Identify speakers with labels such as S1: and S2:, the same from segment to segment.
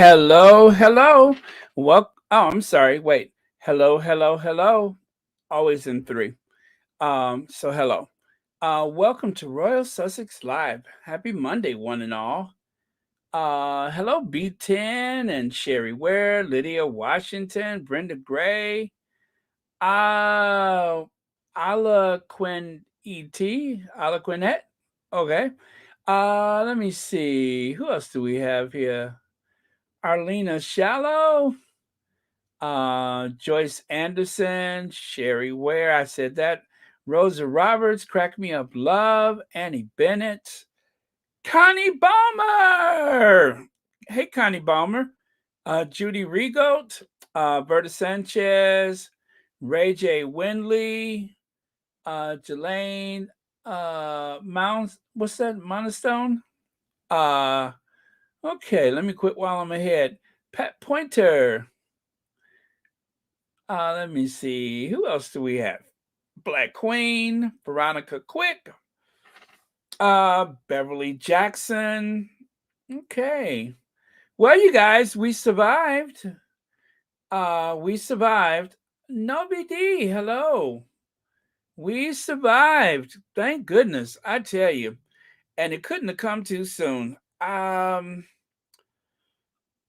S1: Hello, hello. Well, oh, I'm sorry. Wait. Hello, hello, hello. Always in three. So hello. Welcome to Royal Sussex Live. Happy Monday, one and all. Hello, B10 and Sherry Ware, Lydia Washington, Brenda Gray, uh, Ala Quinn ET, Ala Quinnette. Okay. Let me see. Who else do we have here? Arlena Shallow. Joyce Anderson, Sherry Ware, I said that. Rosa Roberts, Crack Me Up Love, Annie Bennett, Connie Balmer. Hey, Connie Balmer. Judy Regoat, Berta Sanchez, Ray J. Windley, Jelaine, what's that, Montestone? Uh, okay, let me quit while I'm ahead. Pat Pointer, let me see. Who else do we have? Black Queen, Veronica Quick, Beverly Jackson. Okay. Well, you guys, we survived. We survived. No BD, hello. We survived. Thank goodness, I tell you. And it couldn't have come too soon.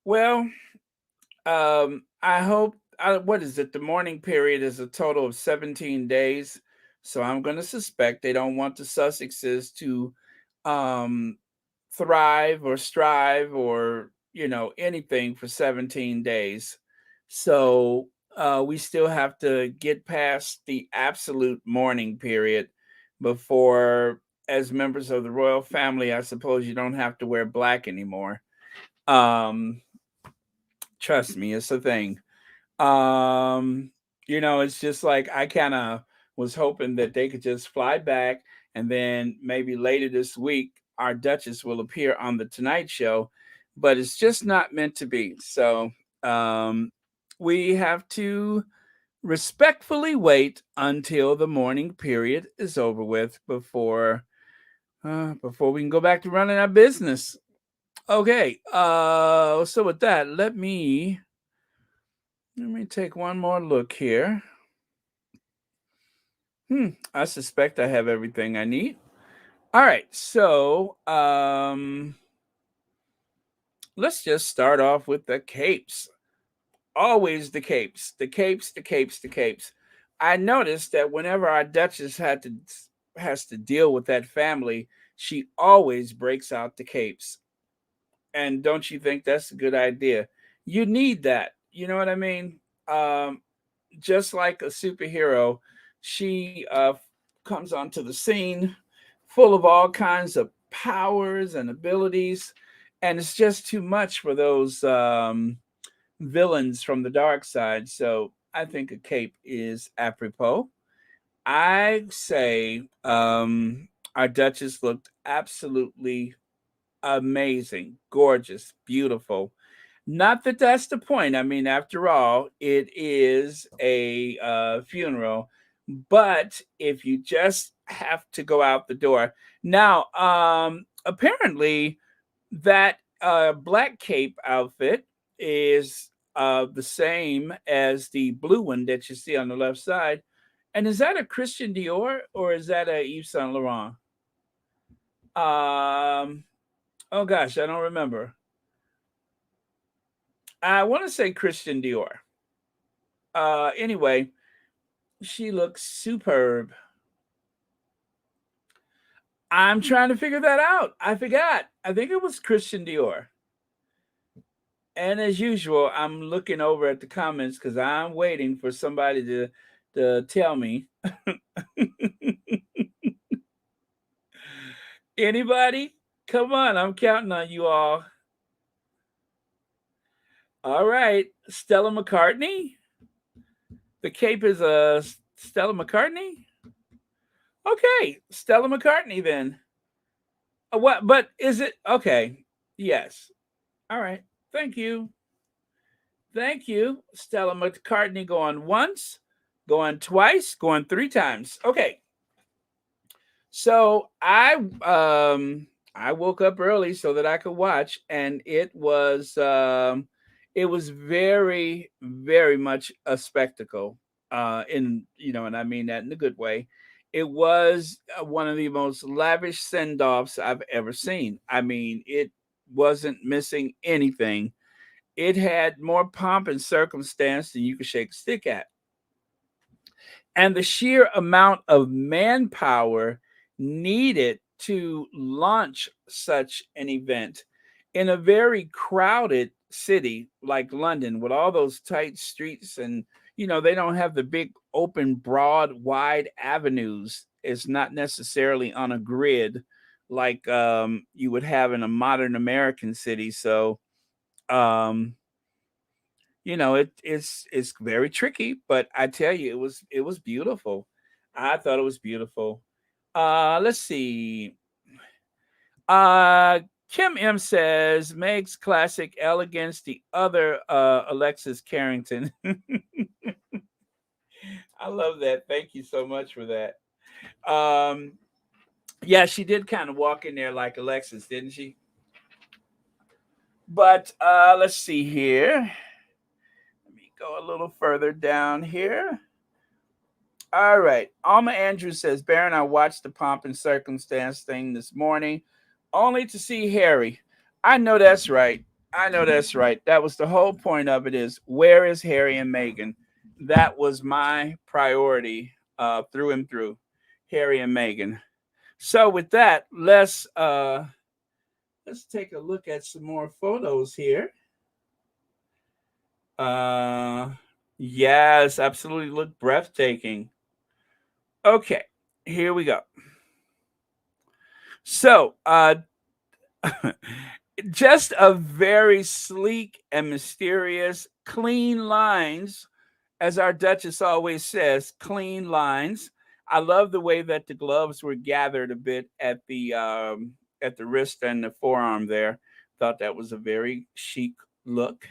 S1: Well, I hope. What is it? The mourning period is a total of 17 days. So I'm going to suspect they don't want the Sussexes to um, thrive or strive or anything for 17 days. So we still have to get past the absolute mourning period before, as members of the royal family, I suppose you don't have to wear black anymore. Um, Trust me, it's a thing. Um, it's just like I kind of was hoping that they could just fly back and then maybe later this week our Duchess will appear on the Tonight Show, but it's just not meant to be. So um, we have to respectfully wait until the mourning period is over with before we can go back to running our business. Okay, so with that, let me take one more look here. I suspect I have everything I need. All right, so let's just start off with the capes. Always the capes, the capes, the capes, the capes. I noticed that whenever our Duchess has to deal with that family, she always breaks out the capes. And don't you think that's a good idea? You need that. You know what I mean? Um, just like a superhero, she comes onto the scene full of all kinds of powers and abilities, and it's just too much for those villains from the dark side. So I think a cape is apropos. I say our Duchess looked absolutely amazing, gorgeous, beautiful. Not that that's the point. I mean, after all, it is a funeral. But if you just have to go out the door now, apparently that black cape outfit is the same as the blue one that you see on the left side. And is that a Christian Dior or is that a Yves Saint Laurent? Um, oh gosh, I don't remember. I want to say Christian Dior. Anyway, she looks superb. I'm trying to figure that out. I forgot. I think it was Christian Dior. And as usual, I'm looking over at the comments because I'm waiting for somebody to tell me. Anybody? Come on, I'm counting on you all. All right, Stella McCartney. The cape is a Stella McCartney. Okay, Stella McCartney then. What? But is it okay? Yes. All right. Thank you. Thank you, Stella McCartney. Going once, going twice, going three times. Okay. So I woke up early so that I could watch, and it was very, very much a spectacle. In and I mean that in a good way. It was one of the most lavish send-offs I've ever seen. I mean, it wasn't missing anything. It had more pomp and circumstance than you could shake a stick at. And the sheer amount of manpower needed to launch such an event in a very crowded city like London with all those tight streets, and they don't have the big open broad wide avenues. It's not necessarily on a grid like you would have in a modern American city. So um it's very tricky, but I tell you, it was beautiful. I thought it was beautiful. Let's see. Uh Kim M says Meg's classic elegance, the other Alexis Carrington. I love that. Thank you so much for that. Um yeah, she did kind of walk in there like Alexis, didn't she? But let's see here. Let me go a little further down here. All right. Alma Andrews says, Baron, I watched the pomp and circumstance thing this morning only to see Harry. I know that's right. I know that's right. That was the whole point of it, is where is Harry and Meghan? That was my priority through and through. Harry and Meghan. So with that, let's take a look at some more photos here. Uh yes, absolutely look breathtaking. Okay, here we go. So, just a very sleek and mysterious, clean lines, as our Duchess always says, clean lines. I love the way that the gloves were gathered a bit at the wrist and the forearm there. Thought that was a very chic look,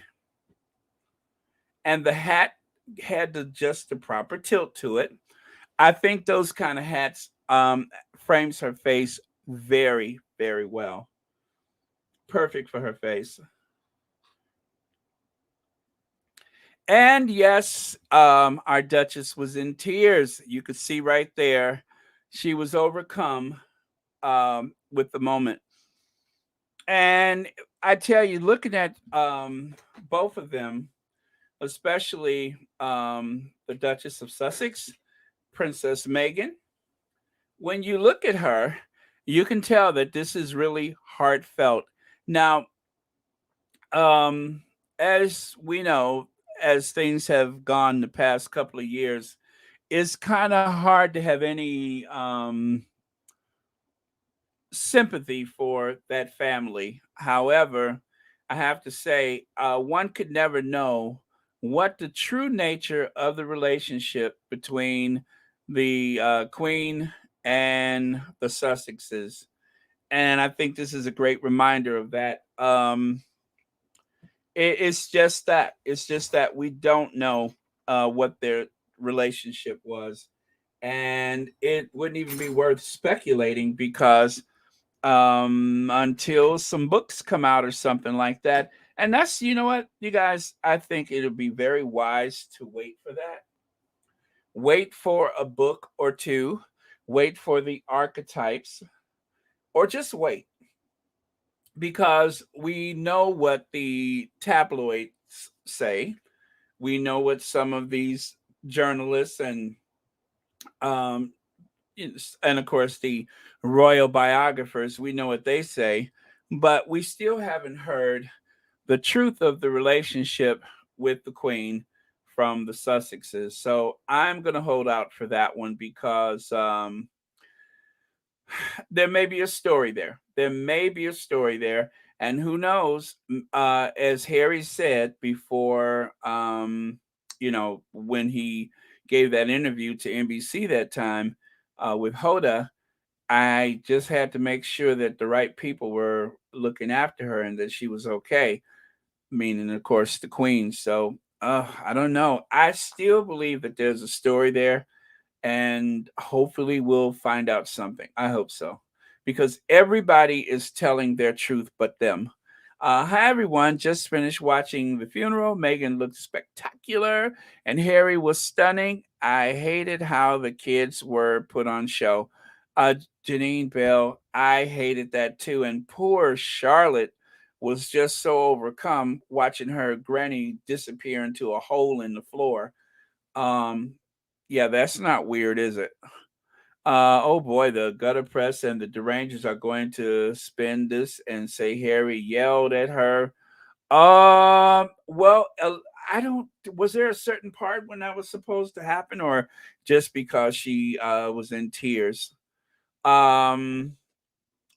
S1: and the hat had just the proper tilt to it. I think those kind of hats frames her face very, very well. Perfect for her face. And yes, our Duchess was in tears. You could see right there. She was overcome with the moment. And I tell you, looking at both of them, especially the Duchess of Sussex, Princess Meghan, when you look at her, you can tell that this is really heartfelt. Now, as we know, as things have gone the past couple of years, it's kind of hard to have any sympathy for that family. However, I have to say, one could never know what the true nature of the relationship between the Queen and the Sussexes. And I think this is a great reminder of that. It's just that we don't know what their relationship was, and it wouldn't even be worth speculating because until some books come out or something like that. And that's, you know what, you guys, I think it'll be very wise to wait for that. Wait for a book or two, wait for the archetypes, or just wait, because we know what the tabloids say. We know what some of these journalists um, and of course the royal biographers, we know what they say, but we still haven't heard the truth of the relationship with the Queen from the Sussexes. So I'm going to hold out for that one because there may be a story there. There may be a story there. And who knows, as Harry said before, when he gave that interview to NBC that time with Hoda, I just had to make sure that the right people were looking after her and that she was okay, meaning, of course, the Queen. So I don't know. I still believe that there's a story there, and hopefully we'll find out something. I hope so. because everybody is telling their truth but them. Hi everyone, just finished watching the funeral. Meghan looked spectacular and Harry was stunning. I hated how the kids were put on show. Uh, Janine Bell, I hated that too. And poor Charlotte was just so overcome watching her granny disappear into a hole in the floor. Um, yeah, that's not weird, is it? Oh boy, the gutter press and the derangers are going to spin this and say Harry yelled at her. Well, I don't. Was there a certain part when that was supposed to happen, or just because she was in tears? Um,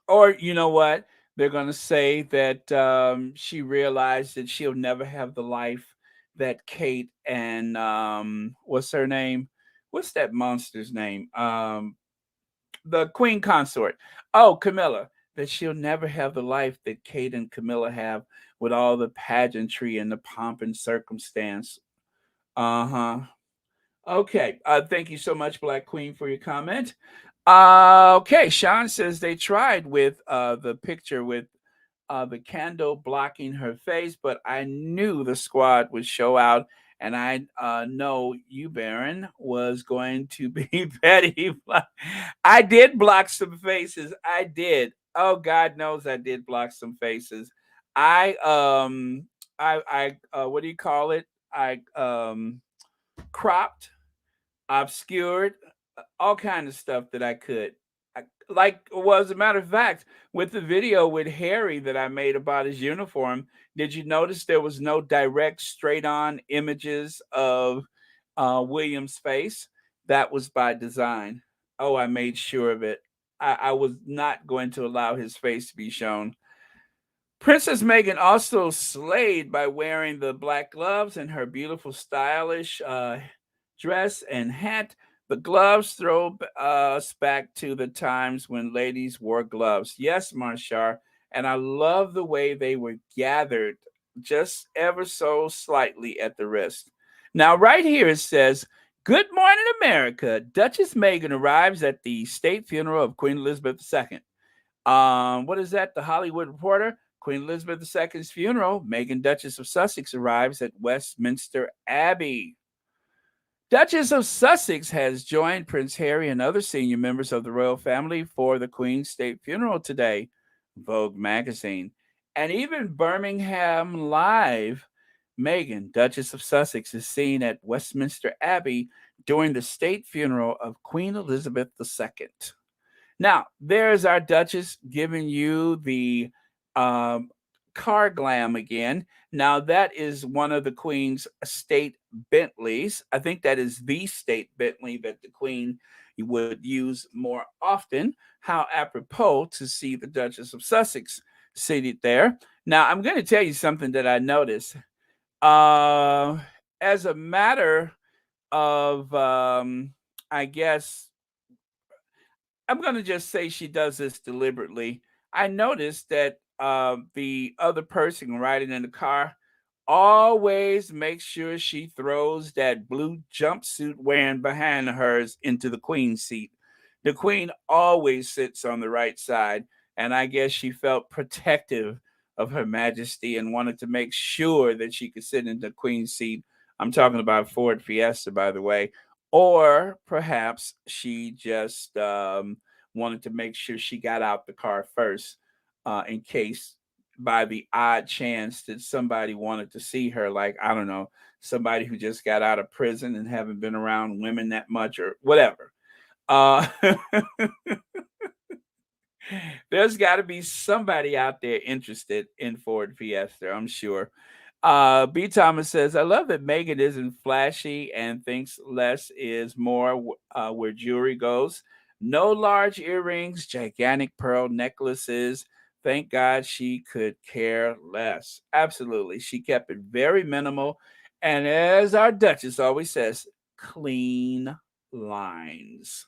S1: or you know what? They're going to say that she realized that she'll never have the life that Kate and what's her name? What's that monster's name? The queen consort. Oh, Camilla. That she'll never have the life that Kate and Camilla have with all the pageantry and the pomp and circumstance. Uh huh. Okay. Thank you so much, Black Queen, for your comment. Okay. Sean says they tried with the picture with the candle blocking her face, but I knew the squad would show out, and I know you, Baron, was going to be Betty. I did block some faces. I did. Oh, God knows I did block some faces. I what do you call it? I cropped, obscured, all kind of stuff that I could. Like, well, as a matter of fact, with the video with Harry that I made about his uniform, did you notice there was no direct, straight-on images of William's face? That was by design. Oh, I made sure of it. I was not going to allow his face to be shown. Princess Meghan also slayed by wearing the black gloves and her beautiful, stylish dress and hat. The gloves throw us back to the times when ladies wore gloves. Yes, Marshar, and I love the way they were gathered just ever so slightly at the wrist. Now, right here it says, "Good morning, America. Duchess Meghan arrives at the state funeral of Queen Elizabeth II." What is that? The Hollywood Reporter. Queen Elizabeth II's funeral. Meghan, Duchess of Sussex, arrives at Westminster Abbey. Duchess of Sussex has joined Prince Harry and other senior members of the royal family for the Queen's state funeral today, Vogue magazine. And even Birmingham Live, Meghan, Duchess of Sussex, is seen at Westminster Abbey during the state funeral of Queen Elizabeth II. Now, there's our Duchess giving you the um, car glam again. Now, that is one of the Queen's state Bentleys. I think that is the state Bentley that the Queen would use more often. How apropos to see the Duchess of Sussex seated there. Now, I'm going to tell you something that I noticed. Uh, as a matter of, I guess, I'm going to just say she does this deliberately. I noticed that the other person riding in the car always makes sure she throws that blue jumpsuit wearing behind hers into the queen's seat. The queen always sits on the right side, and I guess she felt protective of her majesty and wanted to make sure that she could sit in the queen's seat. I'm talking about Ford Fiesta, by the way. Or perhaps she just wanted to make sure she got out the car first, in case by the odd chance that somebody wanted to see her, like, I don't know, somebody who just got out of prison and haven't been around women that much or whatever. Uh, there's got to be somebody out there interested in Ford Fiesta, I'm sure. B. Thomas says, I love that Meghan isn't flashy and thinks less is more where jewelry goes. No large earrings, gigantic pearl necklaces. Thank God she could care less. Absolutely. She kept it very minimal. And as our Duchess always says, clean lines.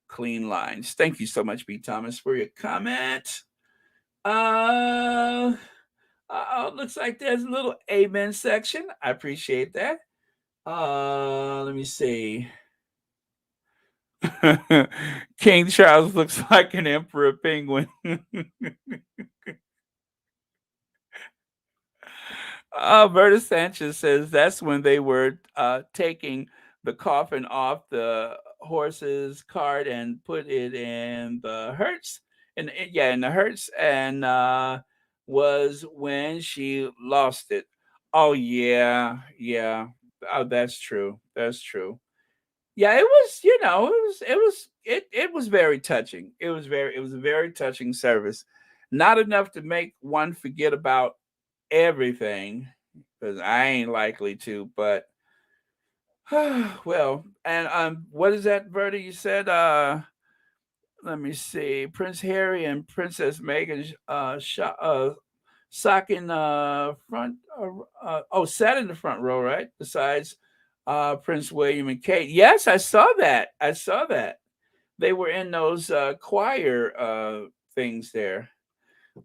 S1: Clean lines. Thank you so much, B. Thomas, for your comment. Uh, looks like there's a little amen section. I appreciate that. Let me see. King Charles looks like an emperor penguin. Berta Sanchez says that's when they were taking the coffin off the horse's cart and put it in the hearse. Yeah, in the hearse, and was when she lost it. Oh yeah, yeah. Oh, that's true. That's true. Yeah, it was. It was very touching. It was a very touching service. Not enough to make one forget about everything, because I ain't likely to, but well, and what is that, Bertie? You said let me see, Prince Harry and Princess Meghan sock in front sat in the front row, right? Besides Prince William and Kate. Yes, I saw that. I saw that. They were in those choir things there.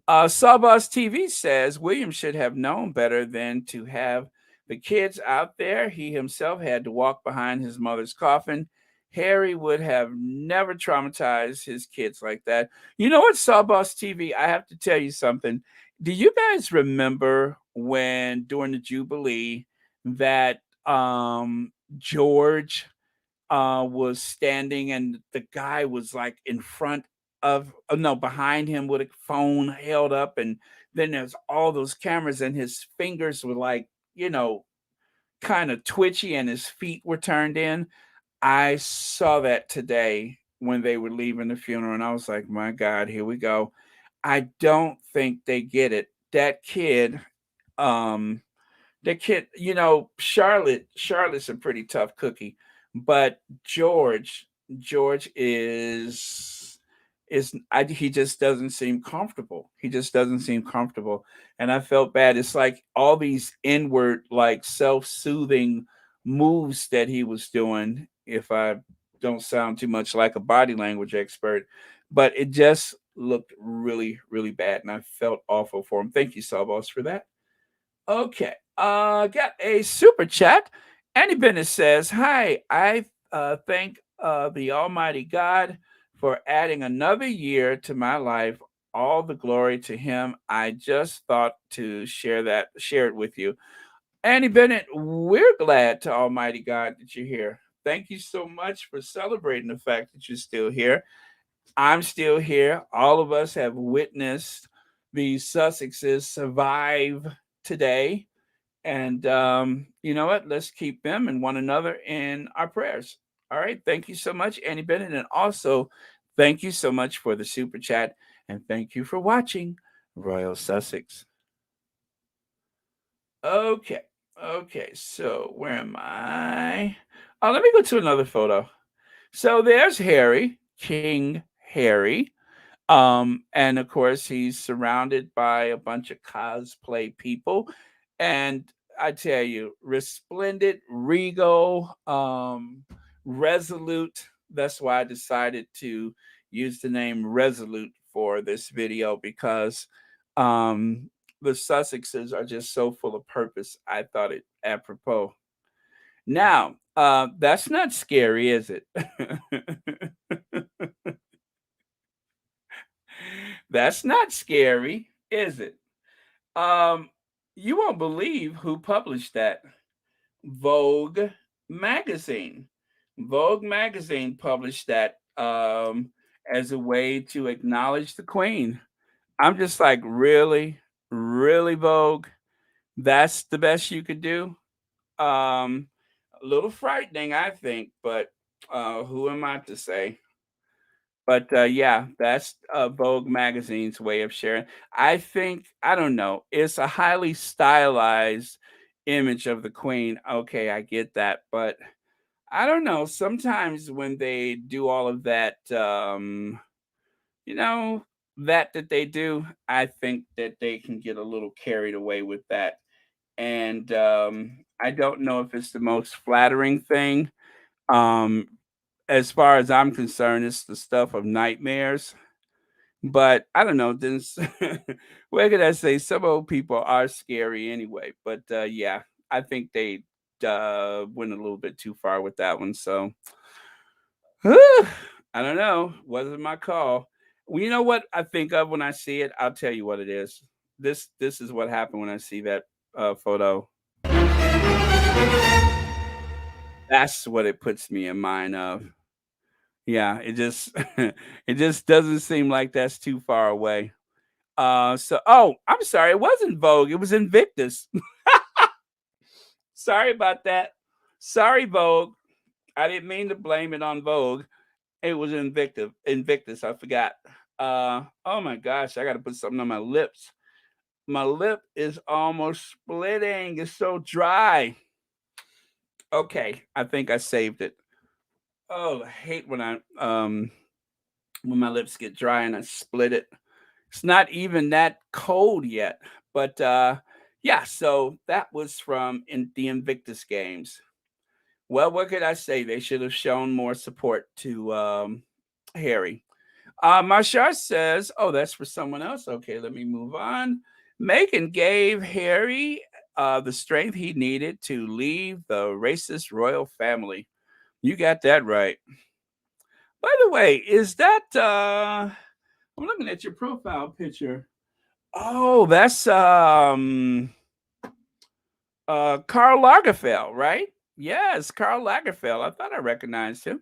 S1: Sawboss TV says William should have known better than to have the kids out there. He himself had to walk behind his mother's coffin. Harry would have never traumatized his kids like that. You know what, Sawboss TV? I have to tell you something. Do you guys remember when during the Jubilee that George was standing and the guy was like in front of no, behind him with a phone held up, and then there's all those cameras and his fingers were like, kind of twitchy and his feet were turned in. I saw that today when they were leaving the funeral, and I was like, my God, here we go. I don't think they get it. Um Charlotte's a pretty tough cookie, but George he just doesn't seem comfortable. He just doesn't seem comfortable. And I felt bad. It's like all these inward, like self-soothing moves that he was doing, if I don't sound too much like a body language expert, but it just looked really, really bad. And I felt awful for him. Thank you, Sawboss, for that. Okay. Got a super chat. Andy Bennett says, "Hi, I thank the Almighty God for adding another year to my life. All the glory to Him. I just thought to share it with you." Andy Bennett, we're glad to Almighty God that you're here. Thank you so much for celebrating the fact that you're still here. I'm still here. All of us have witnessed the Sussexes survive today, and you know what? Let's keep them and one another in our prayers. All right. Thank you so much, Annie Bennett. And also, thank you so much for the super chat. And thank you for watching Royal Sussex. Okay. Okay. So, where am I? Oh, let me go to another photo. So, there's Harry, King Harry. And of course, he's surrounded by a bunch of cosplay people. And I tell you, resplendent, regal, resolute. That's why I decided to use the name Resolute for this video, because um, the Sussexes are just so full of purpose. I thought it apropos. Now, that's not scary, is it? That's not scary, is it? Um, you won't believe who published that. Vogue magazine. Vogue magazine published that as a way to acknowledge the queen. I'm just like, really, really, Vogue. That's the best you could do. Um, a little frightening, I think, but who am I to say? But yeah, that's Vogue magazine's way of sharing. I think, I don't know. It's a highly stylized image of the queen. Okay, I get that, but I don't know. Sometimes when they do all of that, you know, that they do, I think that they can get a little carried away with that. And I don't know if it's the most flattering thing. Um, as far as I'm concerned, it's the stuff of nightmares. But I don't know. Then, what could I say? Some old people are scary anyway. But yeah, I think they went a little bit too far with that one. So Whew, I don't know. Wasn't my call. Well, you know what I think of when I see it? I'll tell you what it is. This is what happened when I see that photo. That's what it puts me in mind of. Yeah, it just it just doesn't seem like that's too far away. So oh, I'm sorry, it wasn't Vogue, it was Invictus. Sorry about that. Sorry, Vogue. I didn't mean to blame it on Vogue. It was Invictus, I forgot. Oh my gosh, I gotta put something on my lips. My lip is almost splitting. It's so dry. Okay, I think I saved it. Oh, I hate when my lips get dry and I split it. It's not even that cold yet. But yeah, so that was from the Invictus games. Well, what could I say? They should have shown more support to Harry. Marshall says, oh, that's for someone else. Okay, let me move on. Meghan gave Harry the strength he needed to leave the racist royal family. You got that right. By the way, is that I'm looking at your profile picture. Oh, that's Karl Lagerfeld, right? Yes, Karl Lagerfeld. I thought I recognized him.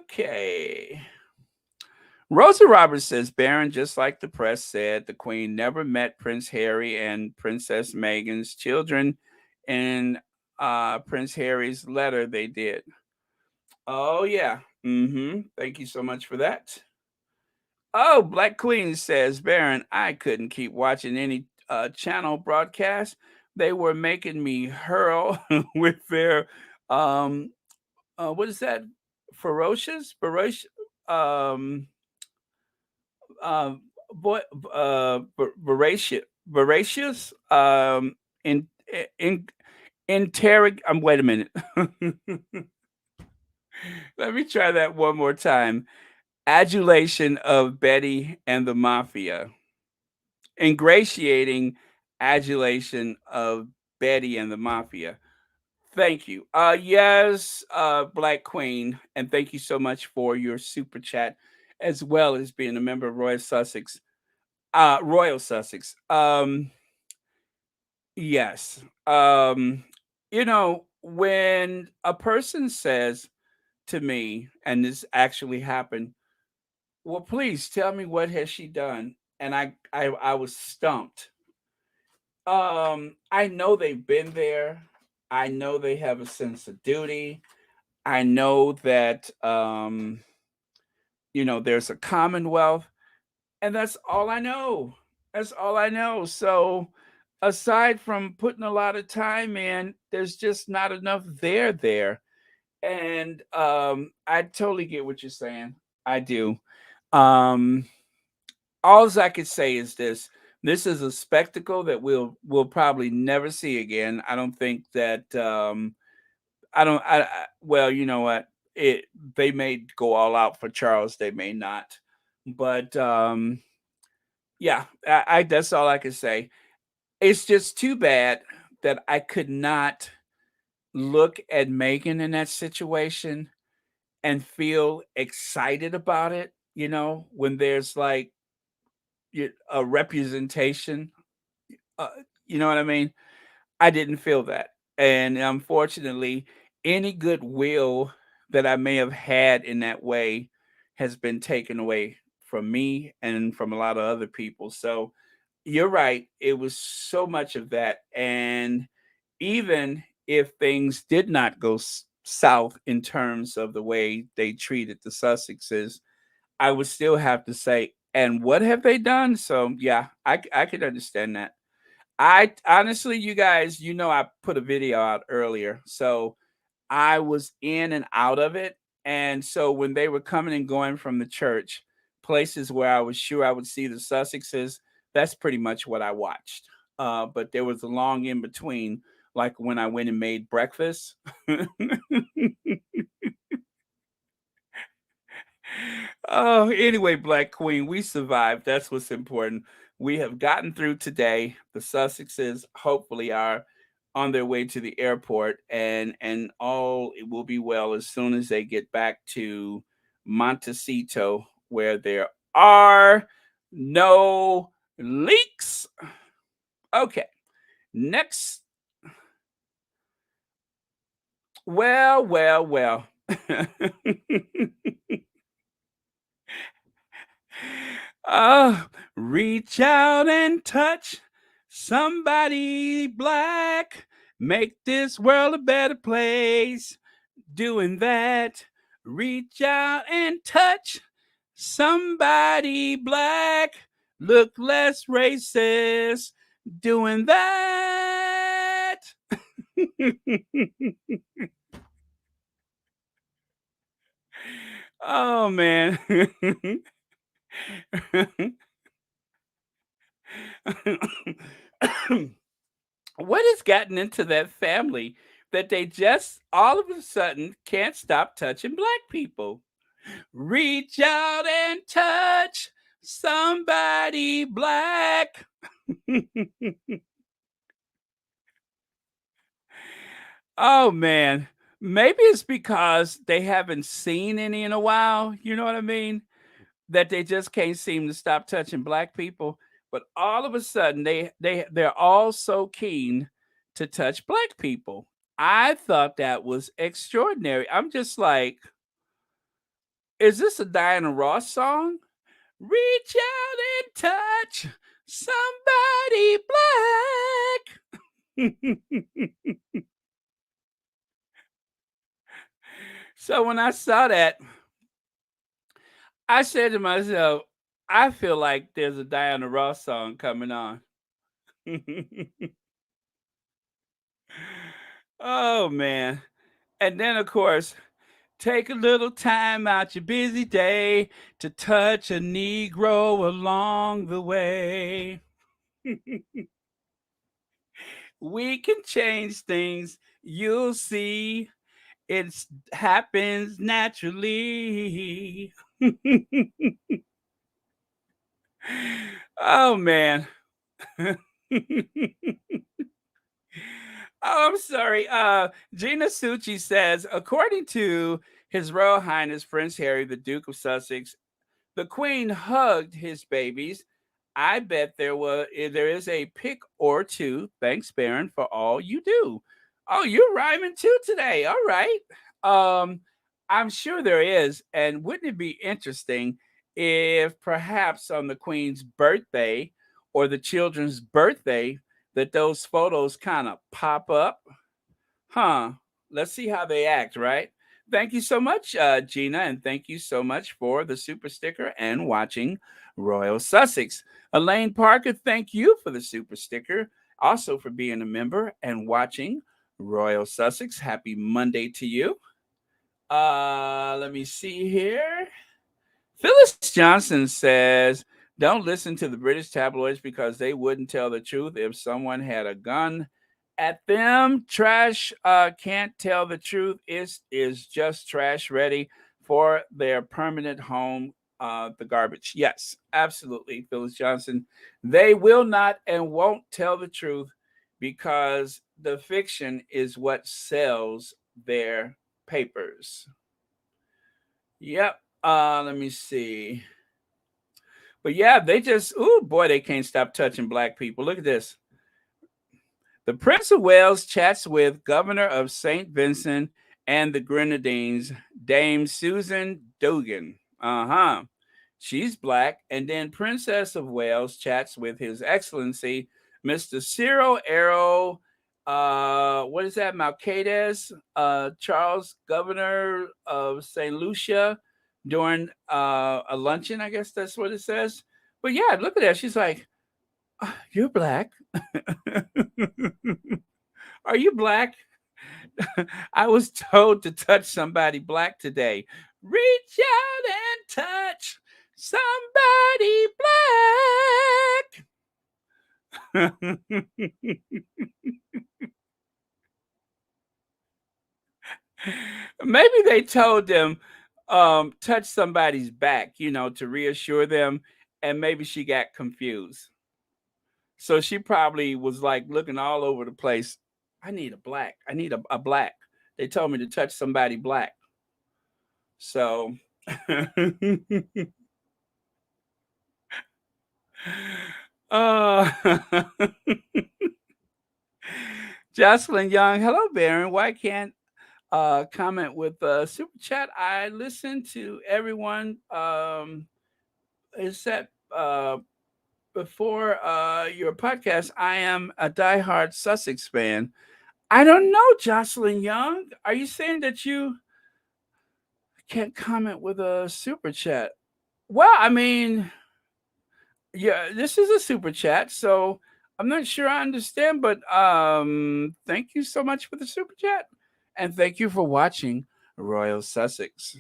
S1: Okay. Rosa Roberts says Barron, just like the press said, the Queen never met Prince Harry and Princess Meghan's children. In Prince Harry's letter, they did. Oh yeah. Thank you so much for that. Oh, Black Queen says, Baron, I couldn't keep watching any channel broadcast. They were making me hurl with their what is that? Ferocious? Ferocious um uh boy voracious in in wait a minute. Let me try that one more time. Adulation of Betty and the Mafia. Ingratiating adulation of Betty and the Mafia. Thank you. Yes, Black Queen, and thank you so much for your super chat, as well as being a member of Royal Sussex. Royal Sussex. Yes. When a person says to me, and this actually happened, well, please tell me what has she done? And I was stumped. I know they've been there. I know they have a sense of duty. I know that there's a commonwealth, and that's all I know. That's all I know. So aside from putting a lot of time in, there's just not enough there. And I totally get what you're saying. I do. Um Alls I could say is this: this is a spectacle that we'll probably never see again. I don't think that I don't well, you know what? It They may go all out for Charles, they may not. But yeah, I that's all I can say. It's just too bad that I could not look at Megan in that situation and feel excited about it, when there's like a representation. Uh, you know what I mean? I didn't feel that. And unfortunately, any goodwill that I may have had in that way has been taken away from me and from a lot of other people. So you're right. It was so much of that. And even if things did not go south in terms of the way they treated the Sussexes, I would still have to say, and what have they done? So yeah, I could understand that. I honestly, you guys, I put a video out earlier, so I was in and out of it. And so when they were coming and going from the church, places where I was sure I would see the Sussexes, that's pretty much what I watched. But there was a long in between, like when I went and made breakfast. Oh, anyway, Black Queen, we survived. That's what's important. We have gotten through today. The Sussexes hopefully are. on their way to the airport, and all it will be well as soon as they get back to Montecito, where there are no leaks. Okay, next. Well, well, well. uh, Reach out and touch somebody black. Make this world a better place. Doing that. Reach out and touch somebody black. Look less racist. Doing that. Oh man. What has gotten into that family that they just all of a sudden can't stop touching black people? Reach out and touch somebody black. Oh man. Maybe it's because they haven't seen any in a while. You know what I mean? That they just can't seem to stop touching black people. But all of a sudden they're all so keen to touch black people. I thought that was extraordinary. I'm just like, is this a Diana Ross song? Reach out and touch somebody black. So when I saw that, I said to myself, I feel like there's a Diana Ross song coming on. Oh man. And then of course, take a little time out your busy day to touch a Negro along the way. We can change things. You'll see. It happens naturally. Oh man. Oh, I'm sorry. Gina Succi says, according to His Royal Highness Prince Harry, the Duke of Sussex, the Queen hugged his babies. I bet there is a pick or two. Thanks, Baron, for all you do. Oh, you're rhyming too today. All right. Um, I'm sure there is. And wouldn't it be interesting if perhaps on the Queen's birthday or the children's birthday that those photos kind of pop up? Huh. Let's see how they act, right? Thank you so much, Gina, and thank you so much for the super sticker and watching Royal Sussex. Elaine Parker, thank you for the super sticker, also for being a member and watching Royal Sussex. Happy Monday to you. Let me see here. Phyllis Johnson says, don't listen to the British tabloids because they wouldn't tell the truth if someone had a gun at them. Trash can't tell the truth. Is just trash ready for their permanent home. The garbage. Yes, absolutely, Phyllis Johnson. They will not and won't tell the truth because the fiction is what sells their papers. Yep. Let me see. But yeah, they just, oh boy, they can't stop touching black people. Look at this. The Prince of Wales chats with Governor of St. Vincent and the Grenadines, Dame Susan Dogan. Uh huh. She's black. And then Princess of Wales chats with His Excellency, Mr. Cyril Arrow. What is that? Malcades, Charles, Governor of St. Lucia, during a luncheon. I guess that's what it says. But yeah, look at that. She's like, you're black. Are you black? I was told to touch somebody black today. Reach out and touch somebody black. Maybe they told them touch somebody's back, to reassure them, and maybe she got confused. So she probably was like looking all over the place I need a black. I need a black. They told me to touch somebody black. So, uh, Jocelyn Young, hello, Baron. Why can't comment with super chat? I listen to everyone except before your podcast. I am a diehard Sussex fan. I don't know, Jocelyn Young. Are you saying that you can't comment with a super chat? Well, I mean, yeah, this is a super chat, so I'm not sure I understand, but thank you so much for the super chat, and thank you for watching Royal Sussex.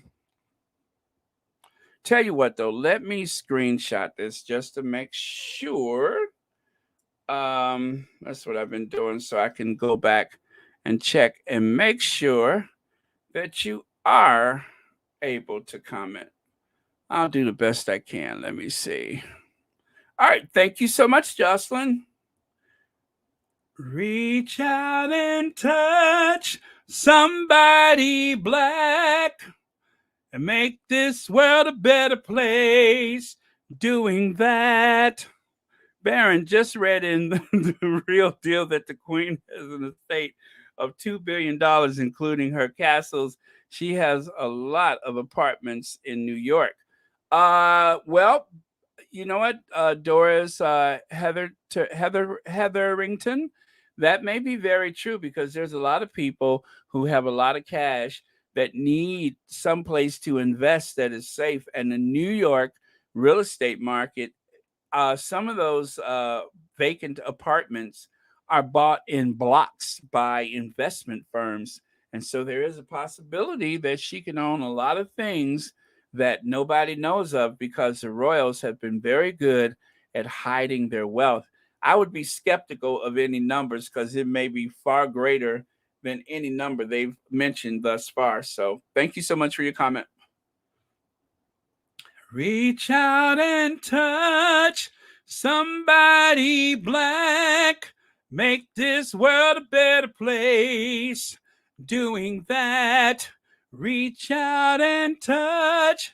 S1: Tell you what, though, let me screenshot this just to make sure. That's what I've been doing, so I can go back and check and make sure that you are able to comment. I'll do the best I can. Let me see. All right. Thank you so much, Jocelyn. Reach out and touch somebody black and make this world a better place. Doing that. Baron just read in the real deal that the Queen has an estate of $2 billion, including her castles. She has a lot of apartments in New York. Well, you know what, Doris, Heatherington, that may be very true because there's a lot of people who have a lot of cash that need some place to invest that is safe, and the New York real estate market, some of those vacant apartments are bought in blocks by investment firms. And so there is a possibility that she can own a lot of things that nobody knows of because the royals have been very good at hiding their wealth. I would be skeptical of any numbers because it may be far greater than any number they've mentioned thus far. So thank you so much for your comment. Reach out and touch somebody black. Make this world a better place. Doing that. Reach out and touch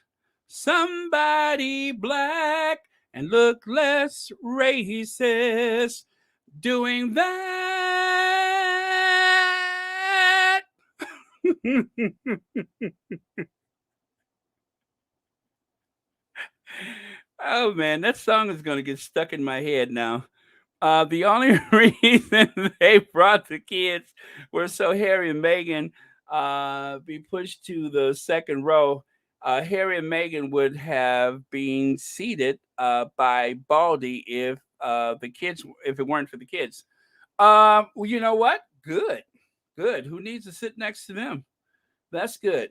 S1: somebody black and look less racist. Doing that. Oh man, that song is gonna get stuck in my head now. The only reason they brought the kids were so Harry and Meghan be pushed to the second row. Harry and Meghan would have been seated by Baldy if it weren't for the kids. Well, you know what? Good, good. Who needs to sit next to them? That's good.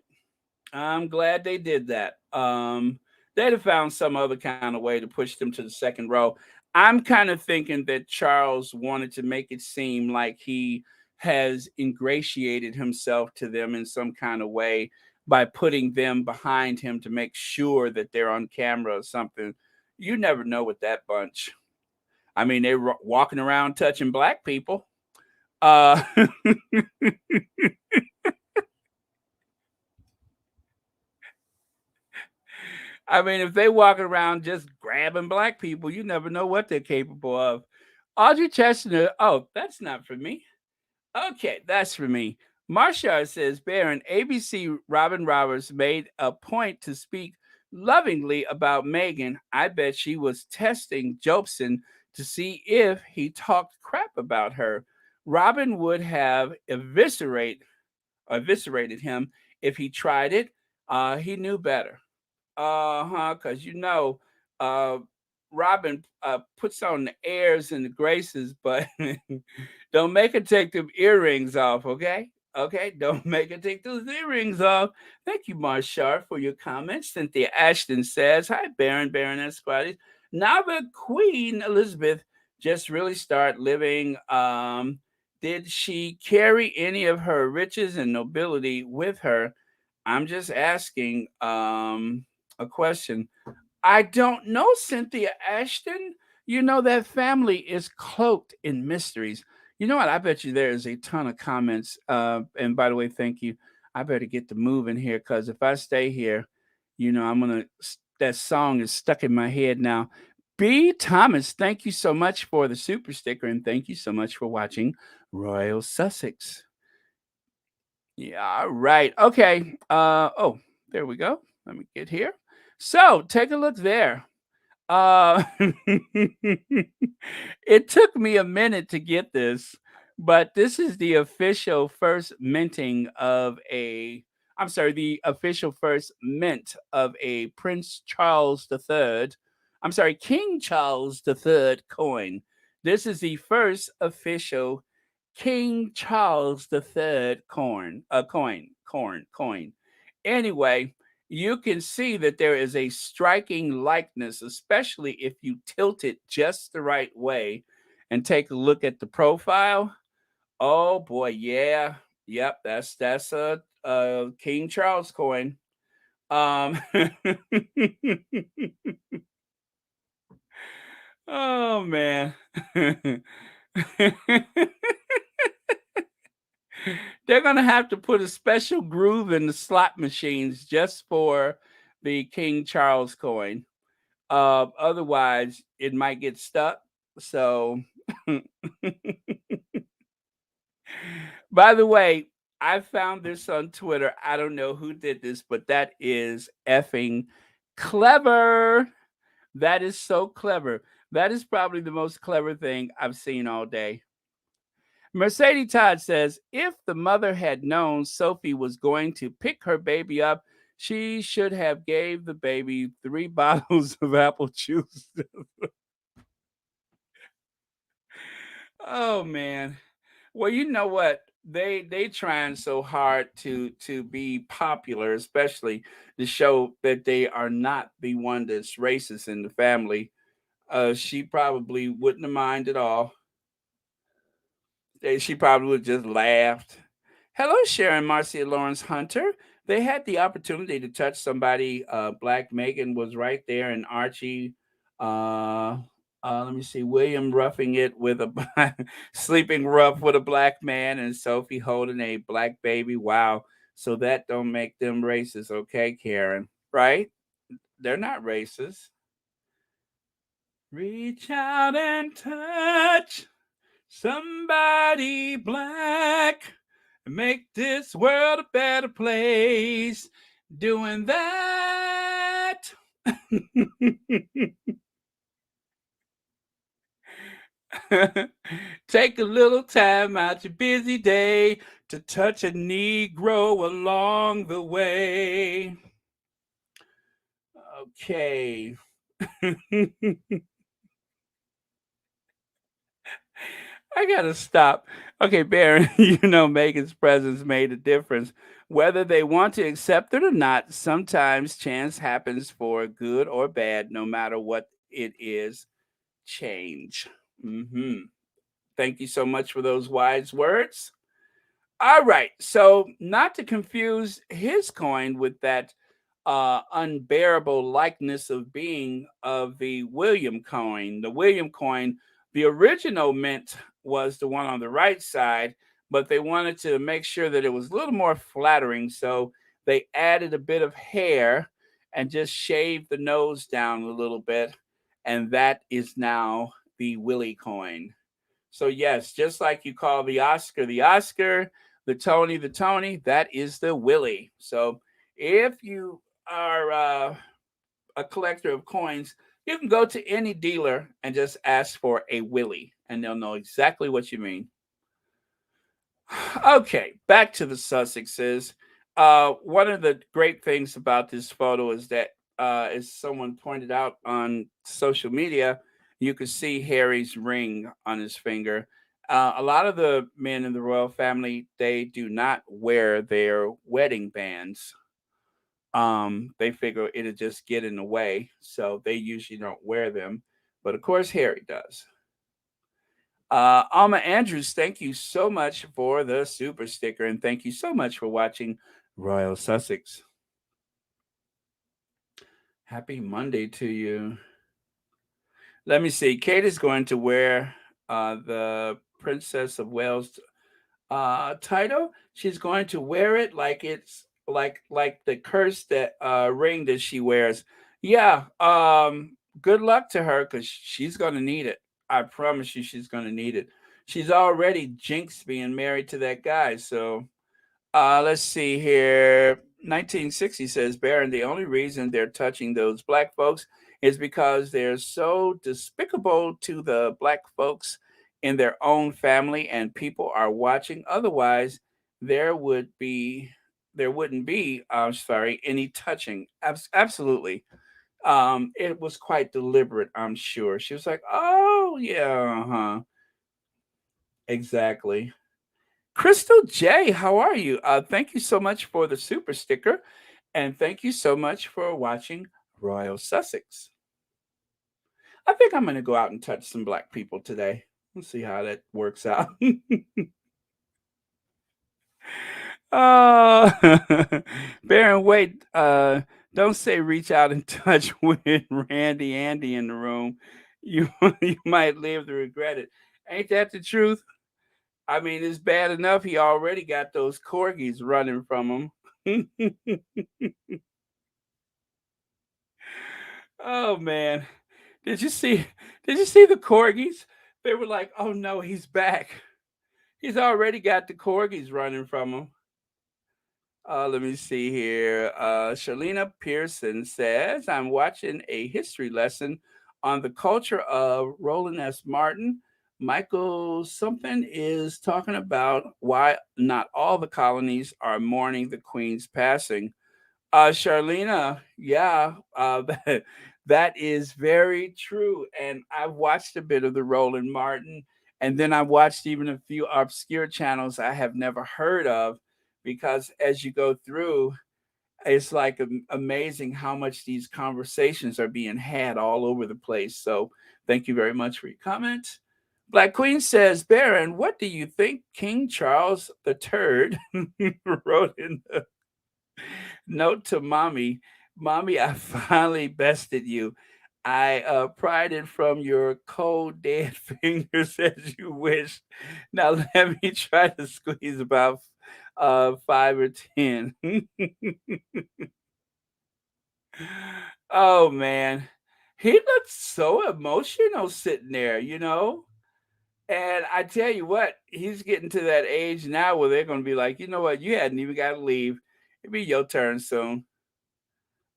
S1: I'm glad they did that. They'd have found some other kind of way to push them to the second row. I'm kind of thinking that Charles wanted to make it seem like he has ingratiated himself to them in some kind of way by putting them behind him to make sure that they're on camera or something. You never know with that bunch. I mean, they're walking around touching black people. Uh, I mean, if they walk around just grabbing black people, you never know what they're capable of. Audrey Chestnut, oh, that's not for me. Okay, that's for me. Marshall says, Baron, ABC Robin Roberts made a point to speak lovingly about Meghan. I bet she was testing Jobson to see if he talked crap about her. Robin would have eviscerated him if he tried it. He knew better. Uh-huh, because uh Robin puts on the airs and the graces, but don't make her take them earrings off, okay? Okay, don't make her take those earrings off. Thank you, Marshall, for your comments. Cynthia Ashton says, hi, Baroness Squatties. Now the Queen Elizabeth just really start living. Did she carry any of her riches and nobility with her? I'm just asking a question. I don't know, Cynthia Ashton. You know that family is cloaked in mysteries. You know what? I bet you there is a ton of comments. And by the way, thank you. I better get to moving here because if I stay here, I'm gonna. That song is stuck in my head now. B. Thomas, thank you so much for the super sticker, and thank you so much for watching Royal Sussex. Yeah, all right. Okay. Oh, there we go. Let me get here. So take a look there. Uh, it took me a minute to get this, but this is the official first minting of a. I'm sorry, the official first mint of a Prince Charles III. I'm sorry, King Charles III coin. This is the first official King Charles III coin. Anyway, you can see that there is a striking likeness, especially if you tilt it just the right way and take a look at the profile. Oh boy, yeah, yep, that's a King Charles coin. Um, oh man. They're gonna have to put a special groove in the slot machines just for the King Charles coin. Otherwise, it might get stuck. So, by the way, I found this on Twitter. I don't know who did this, but that is effing clever. That is so clever. That is probably the most clever thing I've seen all day. Mercedes Todd says if the mother had known Sophie was going to pick her baby up, she should have gave the baby 3 bottles of apple juice. Oh man. Well, you know what? They trying so hard to be popular, especially to show that they are not the one that's racist in the family. She probably wouldn't have minded at all. She probably would just laughed. Hello, Sharon Marcia Lawrence Hunter. They had the opportunity to touch somebody. Black Megan was right there, and Archie. Uh, let me see. William roughing it with a sleeping rough with a black man, and Sophie holding a black baby. Wow. So that don't make them racist, okay, Karen? Right? They're not racist. Reach out and touch somebody black and make this world a better place. Doing that. Take a little time out your busy day to touch a Negro along the way. Okay. I gotta stop. Okay, Baron, Megan's presence made a difference. Whether they want to accept it or not, sometimes chance happens for good or bad, no matter what it is. Change. Thank you so much for those wise words. All right. So, not to confuse his coin with that unbearable likeness of being of the William coin. The William coin, the original mint was the one on the right side, but they wanted to make sure that it was a little more flattering. So, they added a bit of hair and just shaved the nose down a little bit. And that is now the Willie coin. So yes, just like you call the Oscar, the Tony, that is the Willie. So if you are a collector of coins, you can go to any dealer and just ask for a Willie, and they'll know exactly what you mean. Okay, back to the Sussexes. One of the great things about this photo is that, as someone pointed out on social media, you could see Harry's ring on his finger. A lot of the men in the royal family, they do not wear their wedding bands. They figure it'll just get in the way, so they usually don't wear them. But of course, Harry does. Alma Andrews, thank you so much for the super sticker, and thank you so much for watching Royal Sussex. Happy Monday to you. Let me see. Kate is going to wear the Princess of Wales title. She's going to wear it like it's like the curse that ring that she wears. Yeah. Good luck to her because she's gonna need it. I promise you, she's gonna need it. She's already jinxed being married to that guy. So let's see here. 1960 says, Baron, the only reason they're touching those black folks is because they're so despicable to the black folks in their own family and people are watching. Otherwise, there would be there wouldn't be I'm sorry, any touching. Absolutely. It was quite deliberate, I'm sure. She was like, "Oh, yeah, uh-huh. Exactly." Crystal J, how are you? Thank you so much for the super sticker, and thank you so much for watching Royal Sussex. I think I'm going to go out and touch some black people today. We'll see how that works out. Oh, Baron, wait. Don't say reach out and touch with Randy Andy in the room. You you might live to regret it. Ain't that the truth? I mean, it's bad enough he already got those corgis running from him. Oh man. Did you see did you see the corgis? They were like, "Oh no, he's back. He's already got the corgis running from him." Let me see here. Shalina Pearson says, I'm watching a history lesson on the culture of Roland S. Martin. Michael something is talking about why not all the colonies are mourning the Queen's passing. Charlena, yeah, that is very true. And I've watched a bit of the Roland Martin, and then I watched even a few obscure channels I have never heard of, because as you go through, it's like amazing how much these conversations are being had all over the place. So thank you very much for your comment. Black Queen says, Baron, what do you think King Charles III wrote in the note to mommy? Mommy, I finally bested you. I pried it from your cold dead fingers as you wish. Now let me try to squeeze about 5 or 10. Oh man, he looked so emotional sitting there, you know. And I tell you what, he's getting to that age now where they're going to be like, you know what, you hadn't even got to leave. It'll be your turn soon.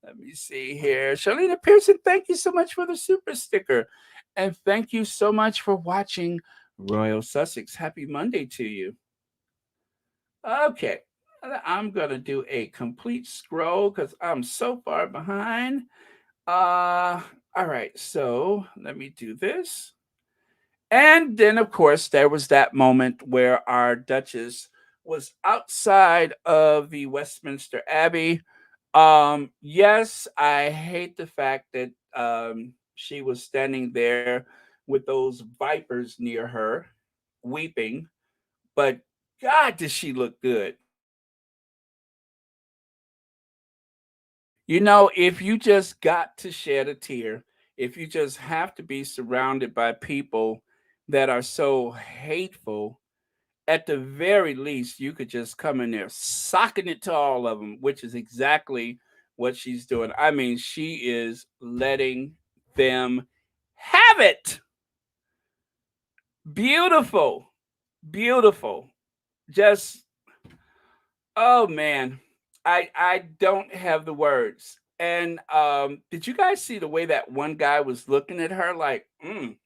S1: Let me see here. Charlene Pearson, thank you so much for the super sticker. And thank you so much for watching Royal Sussex. Happy Monday to you. Okay. I'm going to do a complete scroll because I'm so far behind. All right. So let me do this. And then, of course, there was that moment where our Duchess was outside of the Westminster Abbey. Yes, I hate the fact that she was standing there with those vipers near her, weeping. But God, did she look good? You know, if you just got to shed a tear, if you just have to be surrounded by people that are so hateful, at the very least, you could just come in there socking it to all of them, which is exactly what she's doing. I mean, she is letting them have it. Beautiful. Beautiful. Just oh man. I don't have the words. And did you guys see the way that one guy was looking at her like, mm.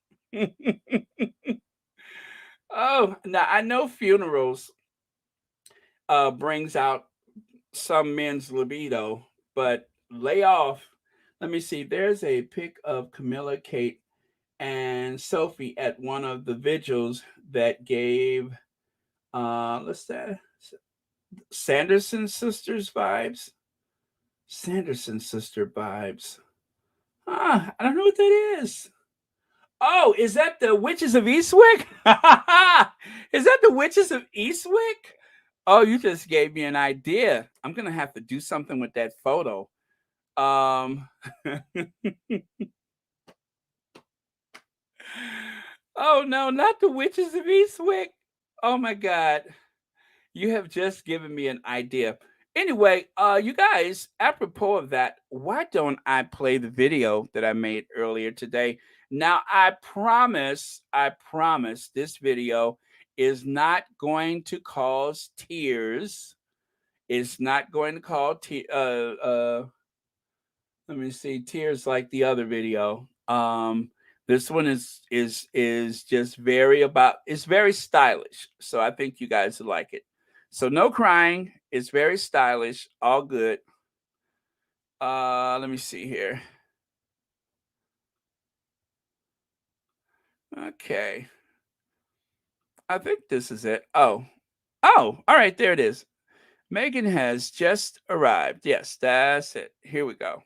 S1: Oh, now I know funerals brings out some men's libido, but lay off. Let me see. There's a pic of Camilla, Kate, and Sophie at one of the vigils that gave let's say Sanderson sisters vibes. Sanderson sister vibes. Ah, I don't know what that is. Oh, is that the Witches of Eastwick? Is that the Witches of Eastwick? Oh, you just gave me an idea. I'm gonna have to do something with that photo. Um, Oh no, not the Witches of Eastwick. Oh my God. You have just given me an idea. Anyway, you guys, apropos of that, why don't I play the video that I made earlier today? Now, I promise this video is not going to cause tears. It's not going to cause let me see, tears like the other video. This one is just very about it's very stylish. So I think you guys will like it. So no crying. It's very stylish. All good. Let me see here. Okay. I think this is it. Oh. Oh, all right, there it is. Meghan has just arrived. Yes, that's it. Here we go.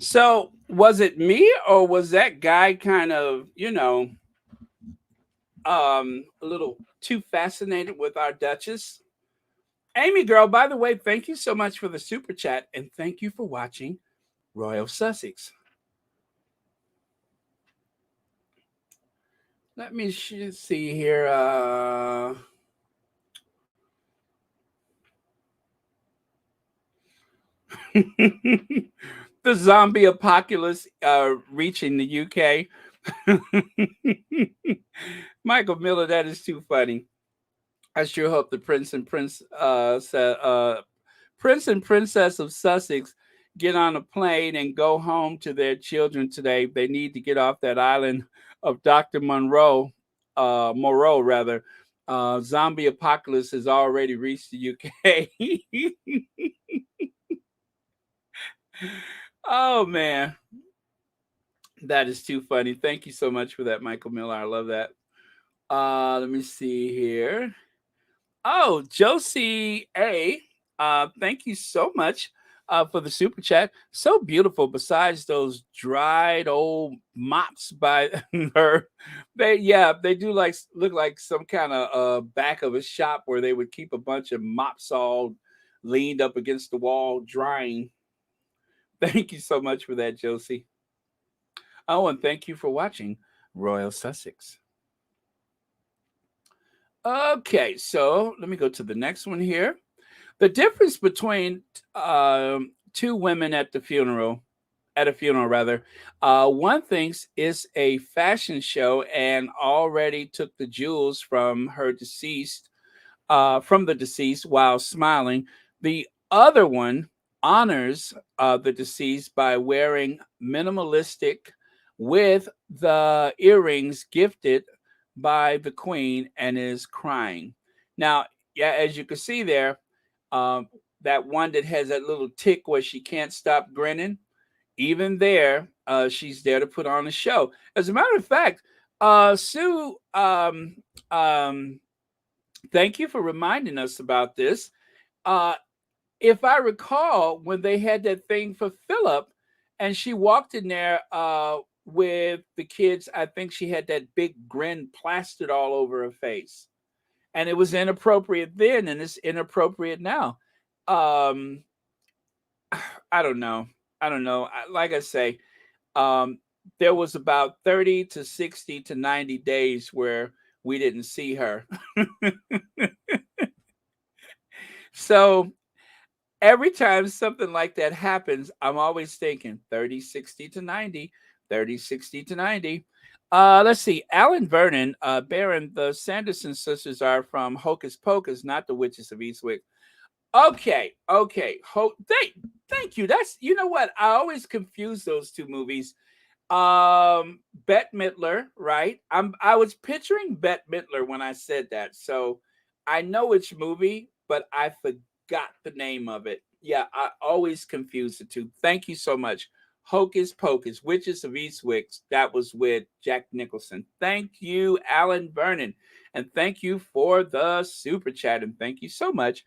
S1: So was it me or was that guy kind of, a little too fascinated with our Duchess? Amy girl, by the way, thank you so much for the super chat and thank you for watching Royal Sussex. Let me see here. The zombie apocalypse reaching the UK. Michael Miller, that is too funny. I sure hope the Prince and Princess of Sussex get on a plane and go home to their children today. They need to get off that island of Dr. Moreau rather. Zombie apocalypse has already reached the UK. Oh man, that is too funny. Thank you so much for that, Michael Miller. I love that. Let me see here. Oh, Josie A. Thank you so much for the super chat. So beautiful. Besides those dried old mops by her, they do like look like some kind of back of a shop where they would keep a bunch of mops all leaned up against the wall drying. Thank you so much for that, Josie. Oh, and thank you for watching Royal Sussex. Okay, so let me go to the next one here. The difference between two women at a funeral rather, one thinks it's a fashion show and already took the jewels from the deceased while smiling. The other one honors the deceased by wearing minimalistic with the earrings gifted by the queen and is crying. Now, yeah, as you can see there, um, that one that has that little tick where she can't stop grinning, even there, she's there to put on a show. As a matter of fact, Sue, um, thank you for reminding us about this. Uh, if I recall, when they had that thing for Philip, and she walked in there with the kids, I think she had that big grin plastered all over her face, and it was inappropriate then, and it's inappropriate now. Um, I don't know. I don't know. Like I say, um, there was about 30 to 60 to 90 days where we didn't see her. So every time something like that happens, I'm always thinking 30, 60 to 90, 30, 60 to 90. Let's see. Alan Vernon, Baron, the Sanderson sisters are from Hocus Pocus, not the Witches of Eastwick. Okay, okay. Thank you. That's, you know what? I always confuse those two movies. Bette Midler, right? I was picturing Bette Midler when I said that. So I know which movie, but I forgot the name of it. Yeah, I always confuse the two. Thank you so much. Hocus Pocus, Witches of Eastwick. That was with Jack Nicholson. Thank you, Alan Vernon. And thank you for the super chat. And thank you so much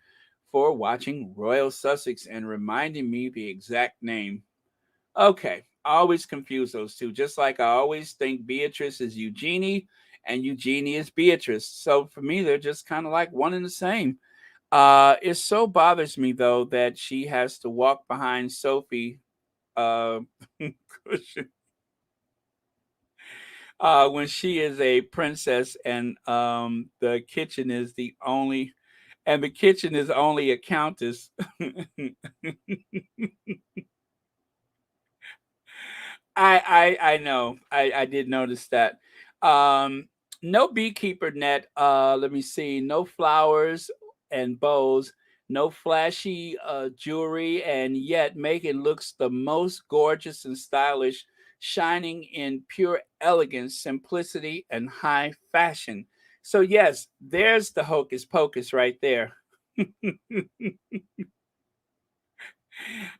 S1: for watching Royal Sussex and reminding me the exact name. Okay, I always confuse those two. Just like I always think Beatrice is Eugenie and Eugenie is Beatrice. So for me, they're just kind of like one and the same. It so bothers me though that she has to walk behind Sophie uh, when she is a princess, and the kitchen is the only, and the kitchen is only a countess. I know. I did notice that. Um, no beekeeper net. Let me see. No flowers and bows. No flashy jewelry, and yet Megan looks the most gorgeous and stylish, shining in pure elegance, simplicity, and high fashion. So yes, there's the hocus pocus right there.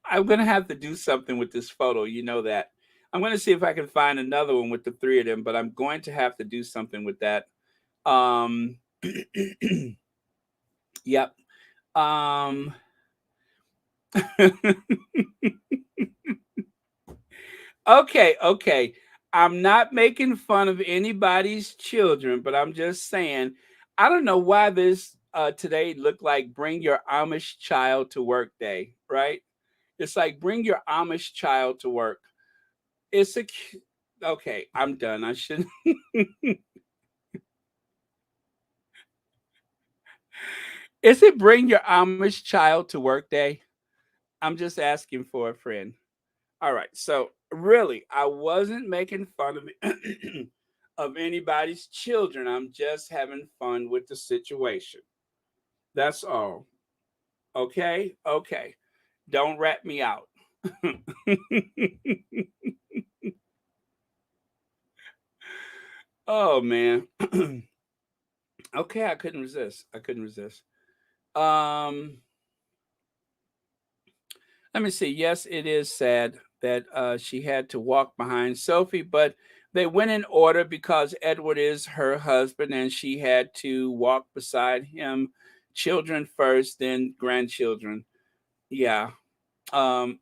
S1: I'm gonna have to do something with this photo. You know that. I'm gonna see if I can find another one with the three of them, but I'm going to have to do something with that. Um, yep. Um, okay, okay. I'm not making fun of anybody's children, but I'm just saying, I don't know why this today looked like bring your Amish child to work day, right? It's like bring your Amish child to work. It's a okay. I'm done. I should. Is it bring your Amish child to work day? I'm just asking for a friend. All right. So really, I wasn't making fun of of anybody's children. I'm just having fun with the situation. That's all. Okay. Okay. Don't rat me out. Oh man. Okay, I couldn't resist. I couldn't resist. Um, Let me see. Yes, it is sad that she had to walk behind Sophie, but they went in order because Edward is her husband and she had to walk beside him. Children first, then grandchildren. Yeah. Um,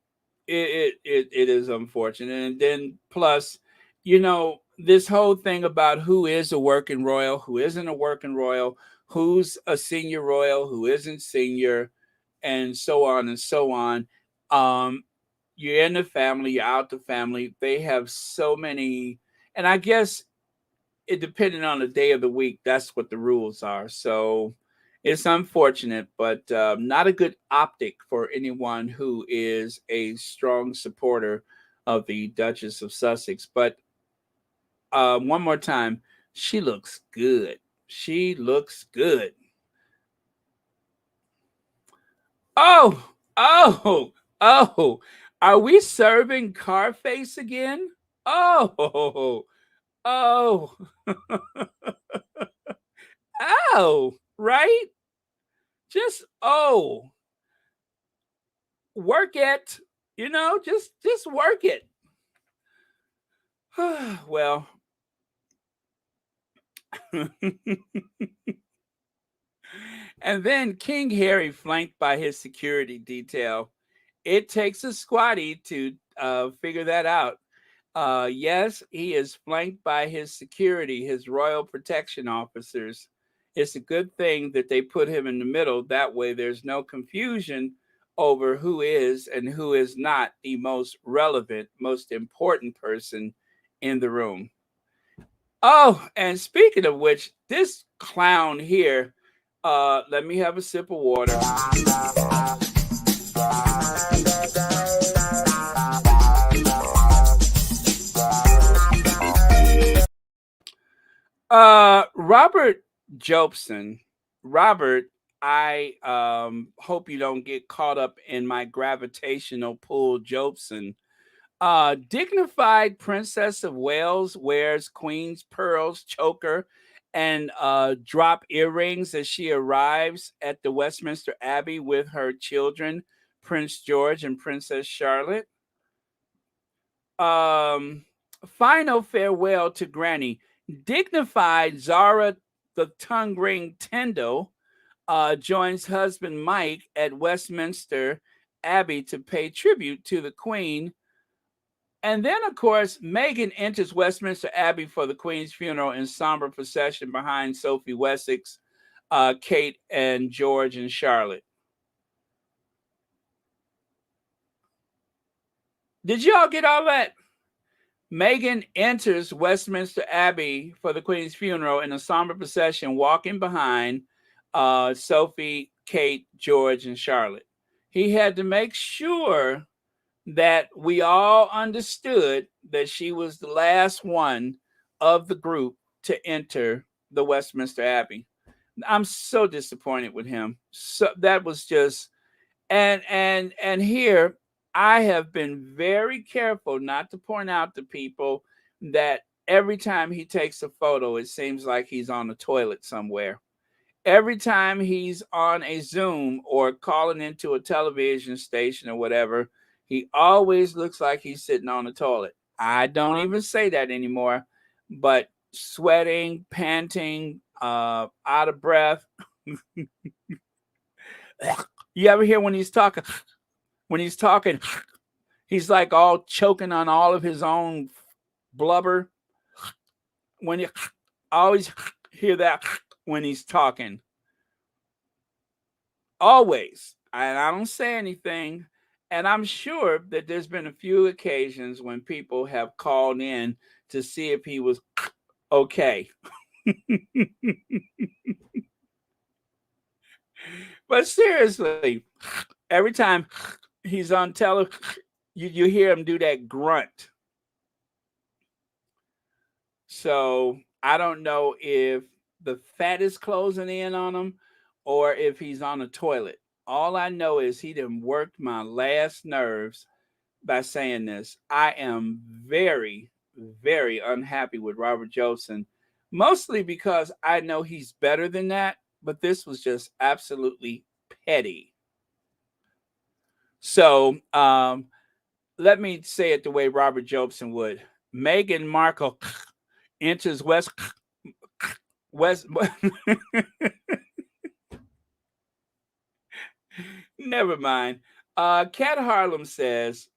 S1: it is unfortunate. And then plus, this whole thing about who is a working royal, who isn't a working royal, who's a senior royal, who isn't senior, and so on and so on. Um, you're in the family, you're out the family. They have so many, and I guess it depending on the day of the week, that's what the rules are. So it's unfortunate, but not a good optic for anyone who is a strong supporter of the Duchess of Sussex. But one more time, she looks good. She looks good. Oh, oh, oh. Are we serving Carface again? Oh, oh, oh, right? Just work it. Just work it. Well, and then King Harry, flanked by his security detail. It takes a squatty to figure that out. Yes, he is flanked by his security, his royal protection officers. It's a good thing that they put him in the middle. That way, there's no confusion over who is and who is not the most relevant, most important person in the room. Oh, and speaking of which, this clown here, let me have a sip of water. Robert Jobson. Robert, I hope you don't get caught up in my gravitational pull, Jobson. Dignified Princess of Wales wears Queen's pearls choker and drop earrings as she arrives at the Westminster Abbey with her children, Prince George and Princess Charlotte. Um, Final farewell to Granny. Dignified Zara the tongue ring Tyndall joins husband Mike at Westminster Abbey to pay tribute to the Queen. And then, of course, Meghan enters Westminster Abbey for the Queen's funeral in somber procession behind Sophie Wessex, Kate, and George and Charlotte. Did y'all get all that? Meghan enters Westminster Abbey for the Queen's funeral in a somber procession, walking behind Sophie, Kate, George, and Charlotte. He had to make sure that we all understood that she was the last one of the group to enter the Westminster Abbey. I'm so disappointed with him. So that was just and here I have been very careful not to point out to people that every time he takes a photo, it seems like he's on the toilet somewhere. Every time he's on a Zoom or calling into a television station or whatever, he always looks like he's sitting on the toilet. I don't even say that anymore, but sweating, panting, out of breath. You ever hear when he's talking? When he's talking, he's like all choking on all of his own blubber. When you always hear that when he's talking, always. And I don't say anything. And I'm sure that there's been a few occasions when people have called in to see if he was okay. But seriously, every time he's on television, you hear him do that grunt. So I don't know if the fat is closing in on him or if he's on the toilet. All I know is he done worked my last nerves by saying this. I am very, very unhappy with Robert Jobson, mostly because I know he's better than that, but this was just absolutely petty. So let me say it the way Robert Jobson would. Meghan Markle enters West. Never mind. Cat Harlem says,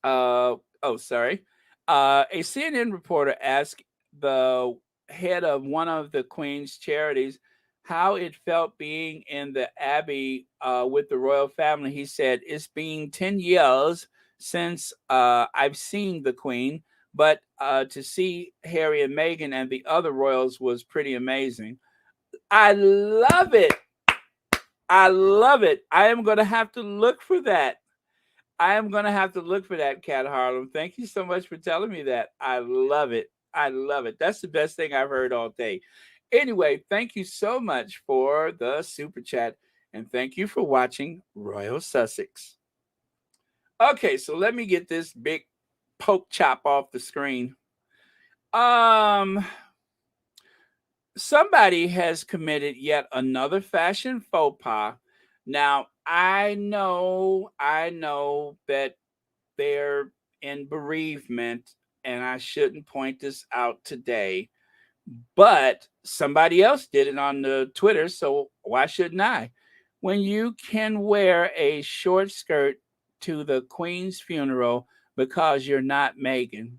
S1: oh, sorry. A CNN reporter asked the head of one of the Queen's charities how it felt being in the Abbey with the royal family. He said, it's been 10 years since I've seen the Queen, but to see Harry and Meghan and the other royals was pretty amazing. I love it. I love it. I am going to have to look for that. I am going to have to look for that, Cat Harlem. Thank you so much for telling me that. I love it. I love it. That's the best thing I've heard all day. Anyway, thank you so much for the super chat. And thank you for watching Royal Sussex. Okay, so let me get this big poke chop off the screen. Um, Somebody has committed yet another fashion faux pas. Now, I know that they're in bereavement, and I shouldn't point this out today, but somebody else did it on the Twitter, so why shouldn't I? When you can wear a short skirt to the Queen's funeral because you're not Meghan.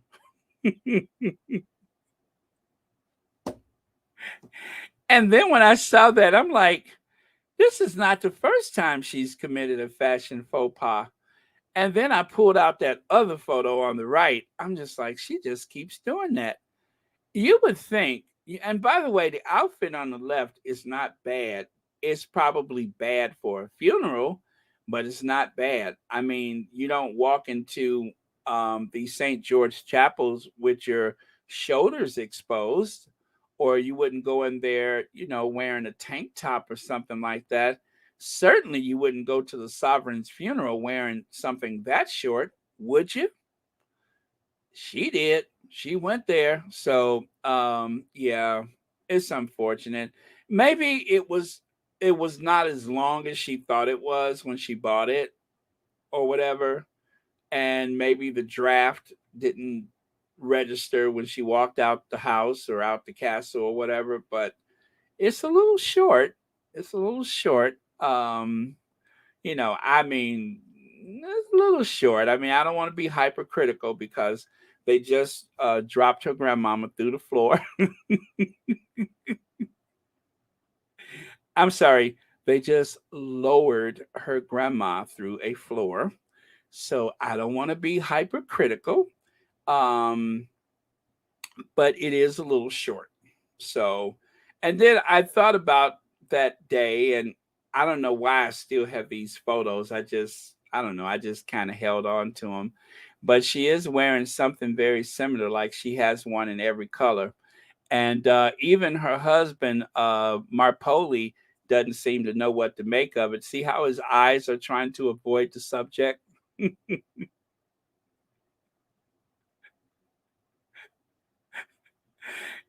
S1: And then when I saw that, I'm like, this is not the first time she's committed a fashion faux pas. And then I pulled out that other photo on the right. I'm just like, she just keeps doing that. You would think, and by the way, the outfit on the left is not bad. It's probably bad for a funeral, but it's not bad. I mean, you don't walk into the St. George chapels with your shoulders exposed, or you wouldn't go in there, wearing a tank top or something like that. Certainly, you wouldn't go to the sovereign's funeral wearing something that short, would you? She did. She went there. So yeah, it's unfortunate. Maybe it was not as long as she thought it was when she bought it or whatever. And maybe the draft didn't register when she walked out the house or out the castle or whatever, but it's a little short. It's a little short. I mean, it's a little short. I mean, I don't want to be hypercritical because they just dropped her grandmama through the floor. I'm sorry, they just lowered her grandma through a floor. So I don't want to be hypercritical, um, but it is a little short. So, and then I thought about that day, and I don't know why I still have these photos. I don't know, I just kind of held on to them. But she is wearing something very similar, like she has one in every color. And even her husband, Marpoli, doesn't seem to know what to make of it. See how his eyes are trying to avoid the subject?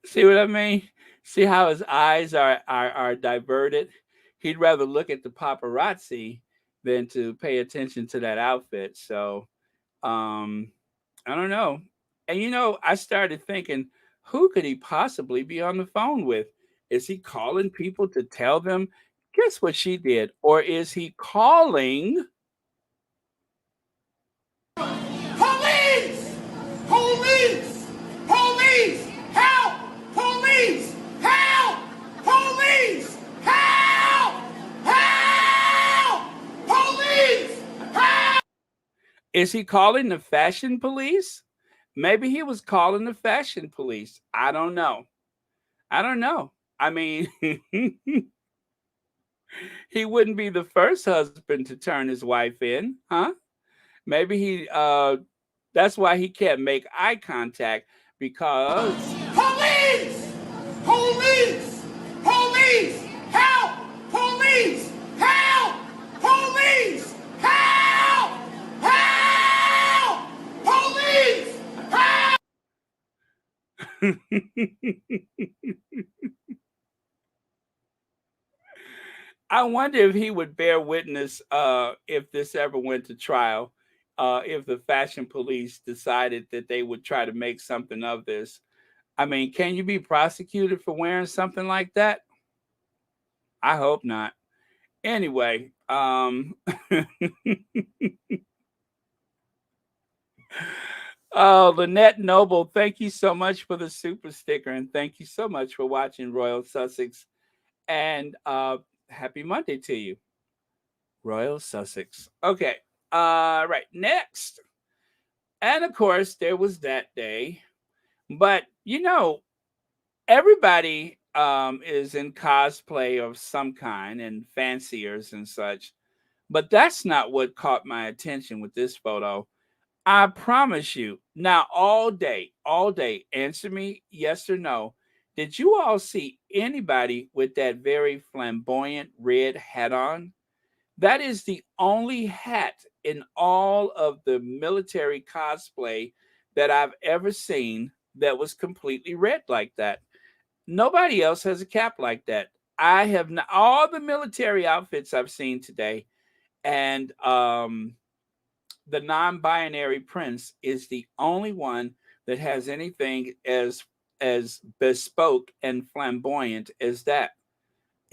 S1: See what I mean? See how his eyes are diverted? He'd rather look at the paparazzi than to pay attention to that outfit. So, um, I don't know. And I started thinking, who could he possibly be on the phone with? Is he calling people to tell them, guess what she did? Or is he calling?
S2: Police! Police! Police! Help! Police! Help! Police! Help! Help! Police! Help!
S1: Is he calling the fashion police? Maybe he was calling the fashion police. I don't know. I don't know. I mean, he wouldn't be the first husband to turn his wife in, huh? Maybe that's why he can't make eye contact because
S2: Police! Police! Police! Help! Police! Help! Police! Help! Help! Police! Help!
S1: I wonder if he would bear witness if this ever went to trial, if the fashion police decided that they would try to make something of this. I mean, can you be prosecuted for wearing something like that? I hope not. Anyway, oh, Lynette Noble, thank you so much for the super sticker, and thank you so much for watching Royal Sussex. And happy Monday to you, Royal Sussex. Okay, right next, and of course there was that day, but everybody is in cosplay of some kind and fanciers and such. But that's not what caught my attention with this photo. I promise you. Now, all day, answer me yes or no. Did you all see anybody with that very flamboyant red hat on? That is the only hat in all of the military cosplay that I've ever seen that was completely red like that. Nobody else has a cap like that. I have not, all the military outfits I've seen today, and the non-binary prince is the only one that has anything as bespoke and flamboyant as that.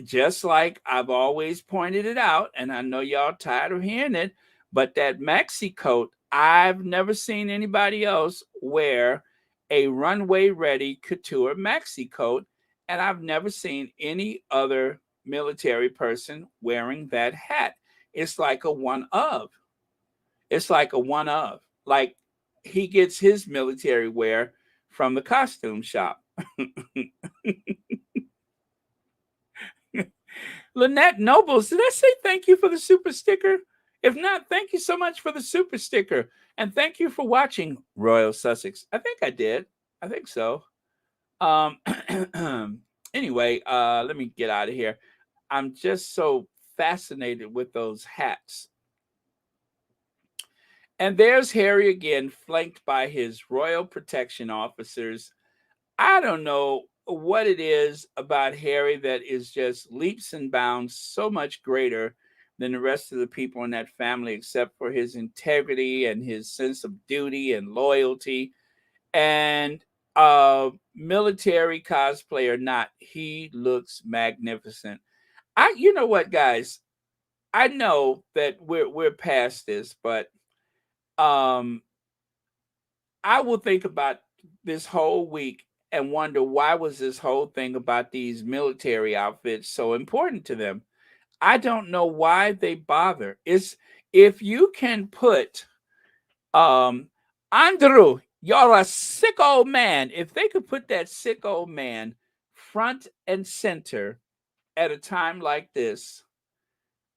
S1: Just like I've always pointed it out, and I know y'all tired of hearing it, but that maxi coat, I've never seen anybody else wear a runway ready couture maxi coat, and I've never seen any other military person wearing that hat. It's like a one of. It's like a one of. Like he gets his military wear from the costume shop. Lynette Nobles, did I say thank you for the super sticker? If not, thank you so much for the super sticker. And thank you for watching Royal Sussex. I think I did. I think so. Um anyway, let me get out of here. I'm just so fascinated with those hats. And there's Harry again, flanked by his royal protection officers. I don't know what it is about Harry that is just leaps and bounds so much greater than the rest of the people in that family, except for his integrity and his sense of duty and loyalty. And military cosplay or not, he looks magnificent. You know what, guys? I know that we're past this, but um, I will think about this whole week and wonder why was this whole thing about these military outfits so important to them. I don't know why they bother. It's if you can put um Andrew, you're a sick old man. If they could put that sick old man front and center at a time like this,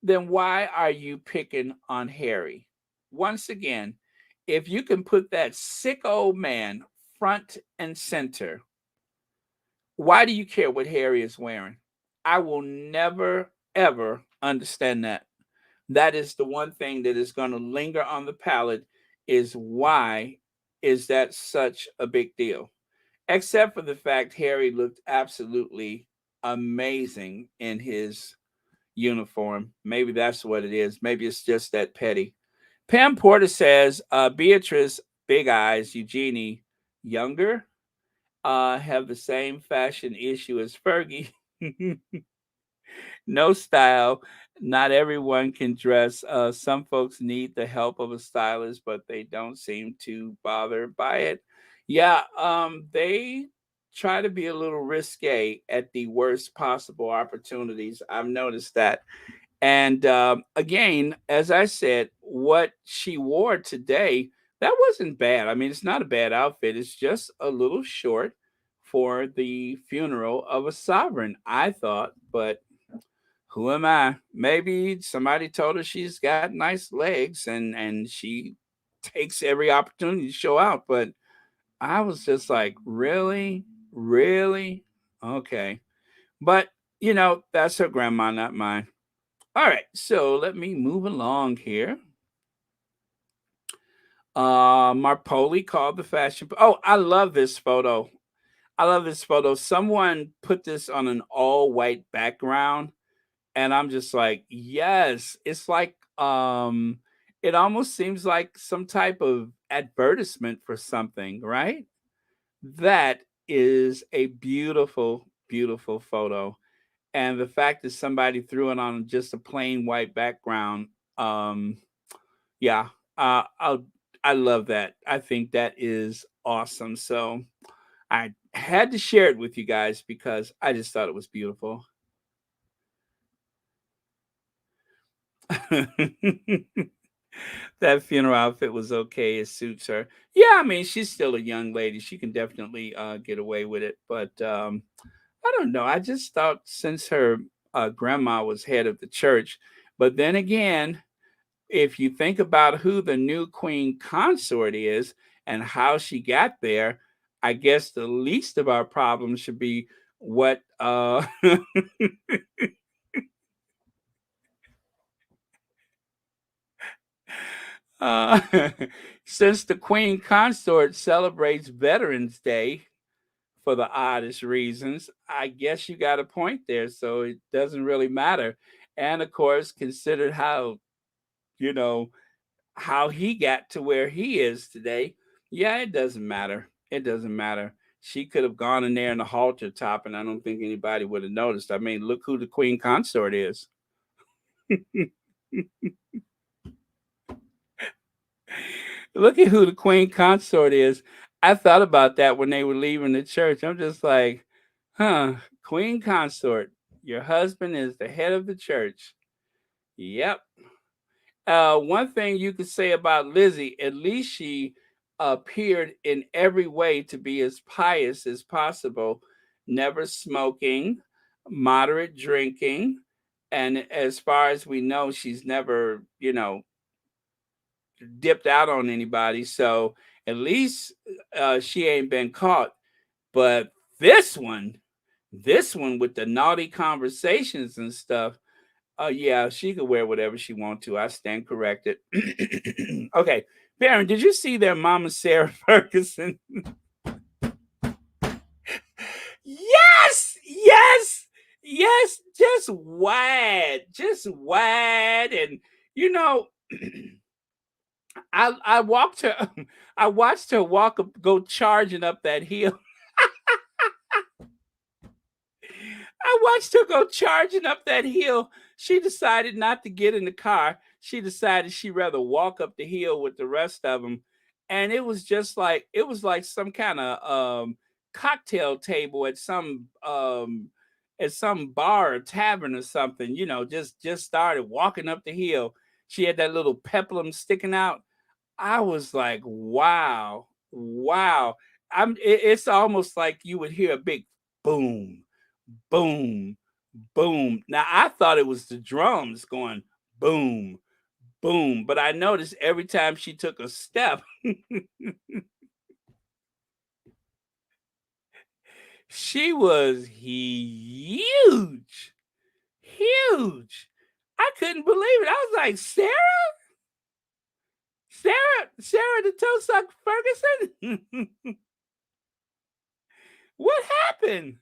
S1: then why are you picking on Harry? Once again, if you can put that sick old man front and center, why do you care what Harry is wearing? I will never, ever understand that. That is the one thing that is going to linger on the palate is why is that such a big deal? Except for the fact Harry looked absolutely amazing in his uniform. Maybe that's what it is. Maybe it's just that petty. Pam Porter says Beatrice, Big Eyes, Eugenie, younger, have the same fashion issue as Fergie. No style. Not everyone can dress. Some folks need the help of a stylist, but they don't seem too bothered by it. Yeah, they try to be a little risque at the worst possible opportunities. I've noticed that. And again, as I said, what she wore today, that wasn't bad. I mean, it's not a bad outfit. It's just a little short for the funeral of a sovereign, I thought. But who am I? Maybe somebody told her she's got nice legs and she takes every opportunity to show out. But I was just like, really? Really? Okay. But, that's her grandma, not mine. All right, so let me move along here. Marpoli called the fashion. Oh, I love this photo. I love this photo. Someone put this on an all white background, and I'm just like, yes. It's like it almost seems like some type of advertisement for something, right? That is a beautiful, beautiful photo. And the fact that somebody threw it on just a plain white background, um, yeah, I love that. I think that is awesome. So I had to share it with you guys because I just thought it was beautiful. That funeral outfit was okay. It suits her. Yeah, I mean, she's still a young lady. She can definitely get away with it. But I don't know. I just thought since her grandma was head of the church, but then again, if you think about who the new queen consort is and how she got there, I guess the least of our problems should be what uh since the Queen Consort celebrates Veterans Day for the oddest reasons, I guess you got a point there, so it doesn't really matter. And of course, considered how, you know, how he got to where he is today, yeah, it doesn't matter. It doesn't matter. She could have gone in there in the halter top, and I don't think anybody would have noticed. I mean, look who the Queen Consort is. Look at who the Queen Consort is. I thought about that when they were leaving the church. I'm just like, huh, Queen Consort, your husband is the head of the church. Yep. One thing you could say about Lizzie, at least she appeared in every way to be as pious as possible, never smoking, moderate drinking, and as far as we know, she's never, dipped out on anybody. So at least she ain't been caught. But this one, this one with the naughty conversations and stuff, yeah, she could wear whatever she want to. I stand corrected. Okay, Baron, did you see their Mama Sarah Ferguson? Yes, yes, yes. Just wide, and you know, I walked her, I watched her walk up, go charging up that hill. I watched her go charging up that hill. She decided not to get in the car. She decided she'd rather walk up the hill with the rest of them. And it was just like it was like some kind of cocktail table at some bar or tavern or something. Just started walking up the hill. She had that little peplum sticking out. I was like, wow, wow. It's almost like you would hear a big boom, boom, boom. Now I thought it was the drums going boom, boom, but I noticed every time she took a step, she was huge, huge. I couldn't believe it. I was like, Sarah, Sarah the Toe Suck Ferguson. What happened?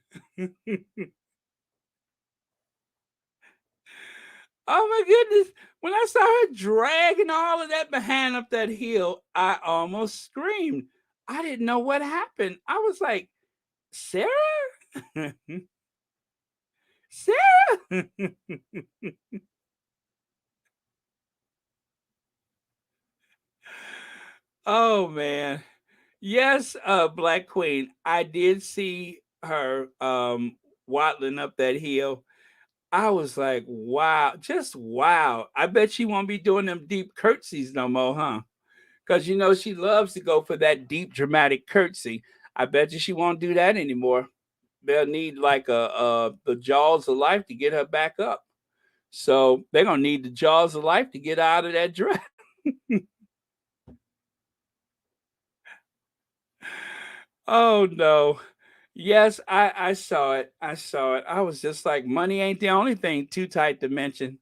S1: Oh my goodness. When I saw her dragging all of that behind up that hill, I almost screamed. I didn't know what happened. I was like, Sarah? Sarah? Oh man. Yes, Black Queen. I did see her waddling up that hill. I was like, wow, just wow. I bet she won't be doing them deep curtsies no more, huh? Because she loves to go for that deep dramatic curtsy. I bet you she won't do that anymore. They'll need like the jaws of life to get her back up. So they're gonna need the jaws of life to get out of that dress. Oh no. Yes, I saw it. I saw it. I was just like, money ain't the only thing too tight to mention.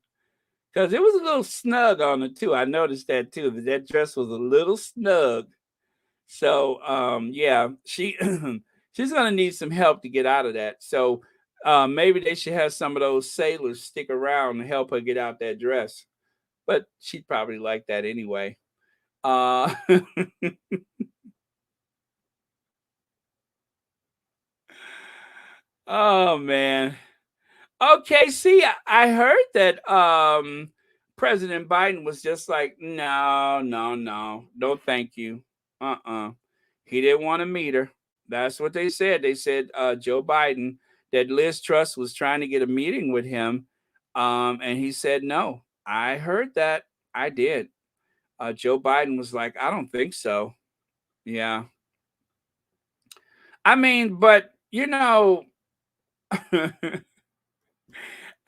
S1: Because it was a little snug on her too. I noticed that too. That dress was a little snug. So yeah, she's gonna need some help to get out of that. So maybe they should have some of those sailors stick around and help her get out that dress. But she'd probably like that anyway. Uh oh man. Okay, see, I heard that President Biden was just like, no, no, no, no, thank you. He didn't want to meet her. That's what they said. They said Joe Biden, that Liz Truss was trying to get a meeting with him, and he said no. I heard that. I did. Joe Biden was like, I don't think so. Yeah. I mean, but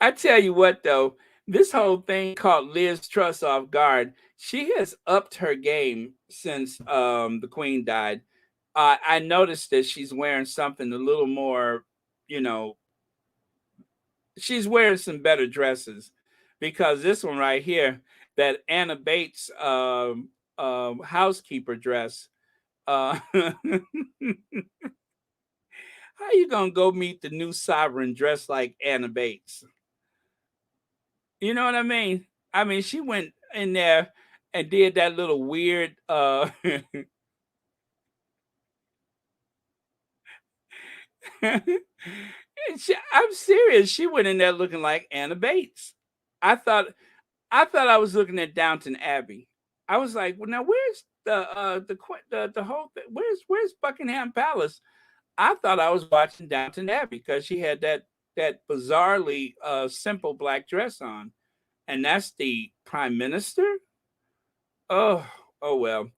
S1: I tell you what, though, this whole thing caught Liz Truss off guard. She has upped her game since the Queen died. I noticed that she's wearing something a little more. you know, she's wearing some better dresses, because this one right here, that Anna Bates housekeeper dress. How you gonna go meet the new sovereign dressed like Anna Bates? You know what I mean? I mean, she went in there and did that little weird I'm serious. She went in there looking like Anna Bates. I thought I was looking at Downton Abbey. I was like, well, now where's the whole thing? Where's Buckingham Palace? I thought I was watching Downton Abbey because she had that bizarrely simple black dress on, and that's the prime minister. Oh, oh well.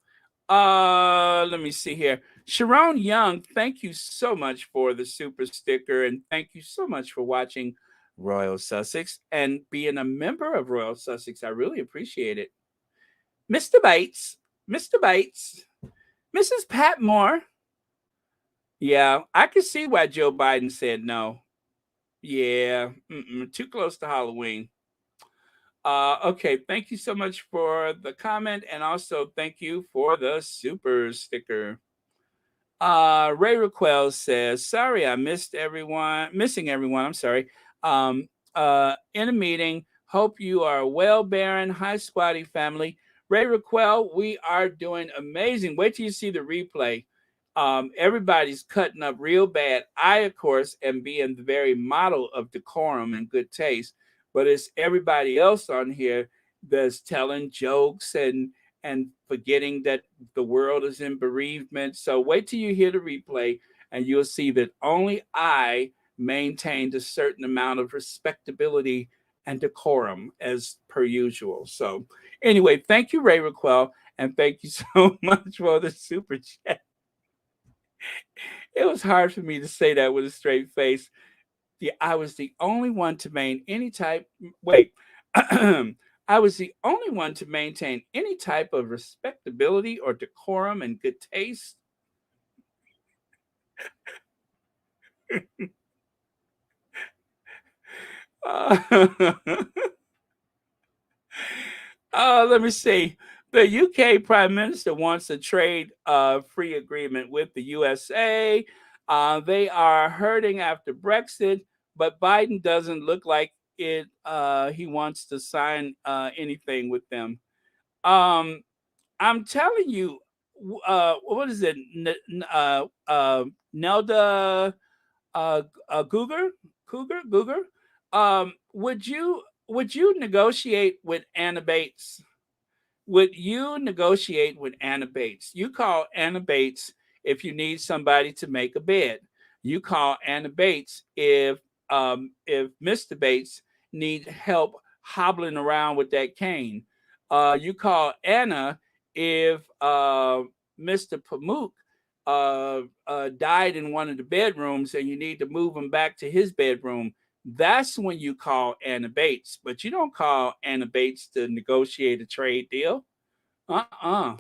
S1: Let me see here. Sharon Young, thank you so much for the super sticker, and thank you so much for watching Royal Sussex and being a member of Royal Sussex. I really appreciate it. Mr. Bates, Mr. Bates, Mrs. Patmore. Yeah, I can see why Joe Biden said no. Yeah, too close to Halloween. Okay, thank you so much for the comment, and also thank you for the super sticker. Ray Raquel says, "Sorry, I missed everyone. Missing everyone. I'm sorry. In a meeting. Hope you are well, Baron. Hi, Squatty family. Ray Raquel, we are doing amazing. Wait till you see the replay. Everybody's cutting up real bad. I, of course, am being the very model of decorum and good taste, but it's everybody else on here that's telling jokes and forgetting that the world is in bereavement. So wait till you hear the replay and you'll see that only I maintained a certain amount of respectability and decorum as per usual. So anyway, thank you, Ray Raquel, and thank you so much for the super chat. It was hard for me to say that with a straight face. I was the only one to maintain any type. Wait, I was the only one to maintain any type of respectability or decorum and good taste. Uh, let me see. The UK Prime Minister wants a trade free agreement with the USA. They are hurting after Brexit, but Biden doesn't look like it. He wants to sign anything with them. Um, I'm telling you, what is it? Nelda Cougar. Would you negotiate with Anna Bates? Would you negotiate with Anna Bates? You call Anna Bates if you need somebody to make a bed. You call Anna Bates if Mr. Bates need help hobbling around with that cane. You call Anna if Mr. Pamuk died in one of the bedrooms and you need to move him back to his bedroom. That's when you call Anna Bates, but you don't call Anna Bates to negotiate a trade deal. Uh-uh.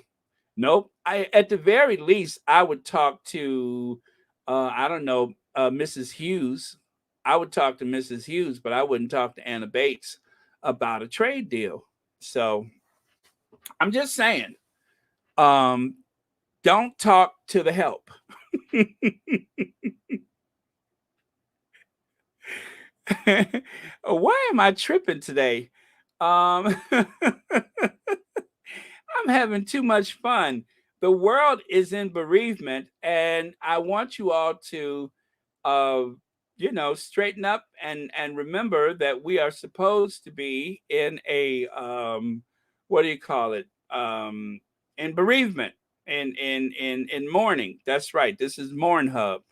S1: Nope. At the very least, I would talk to I don't know, Mrs. Hughes. I would talk to Mrs. Hughes, but I wouldn't talk to Anna Bates about a trade deal. So I'm just saying, um, don't talk to the help. Why am I tripping today? I'm having too much fun. The world is in bereavement, and I want you all to, uh, straighten up and remember that we are supposed to be in a what do you call it? In bereavement, in mourning. That's right. This is Mourn Hub.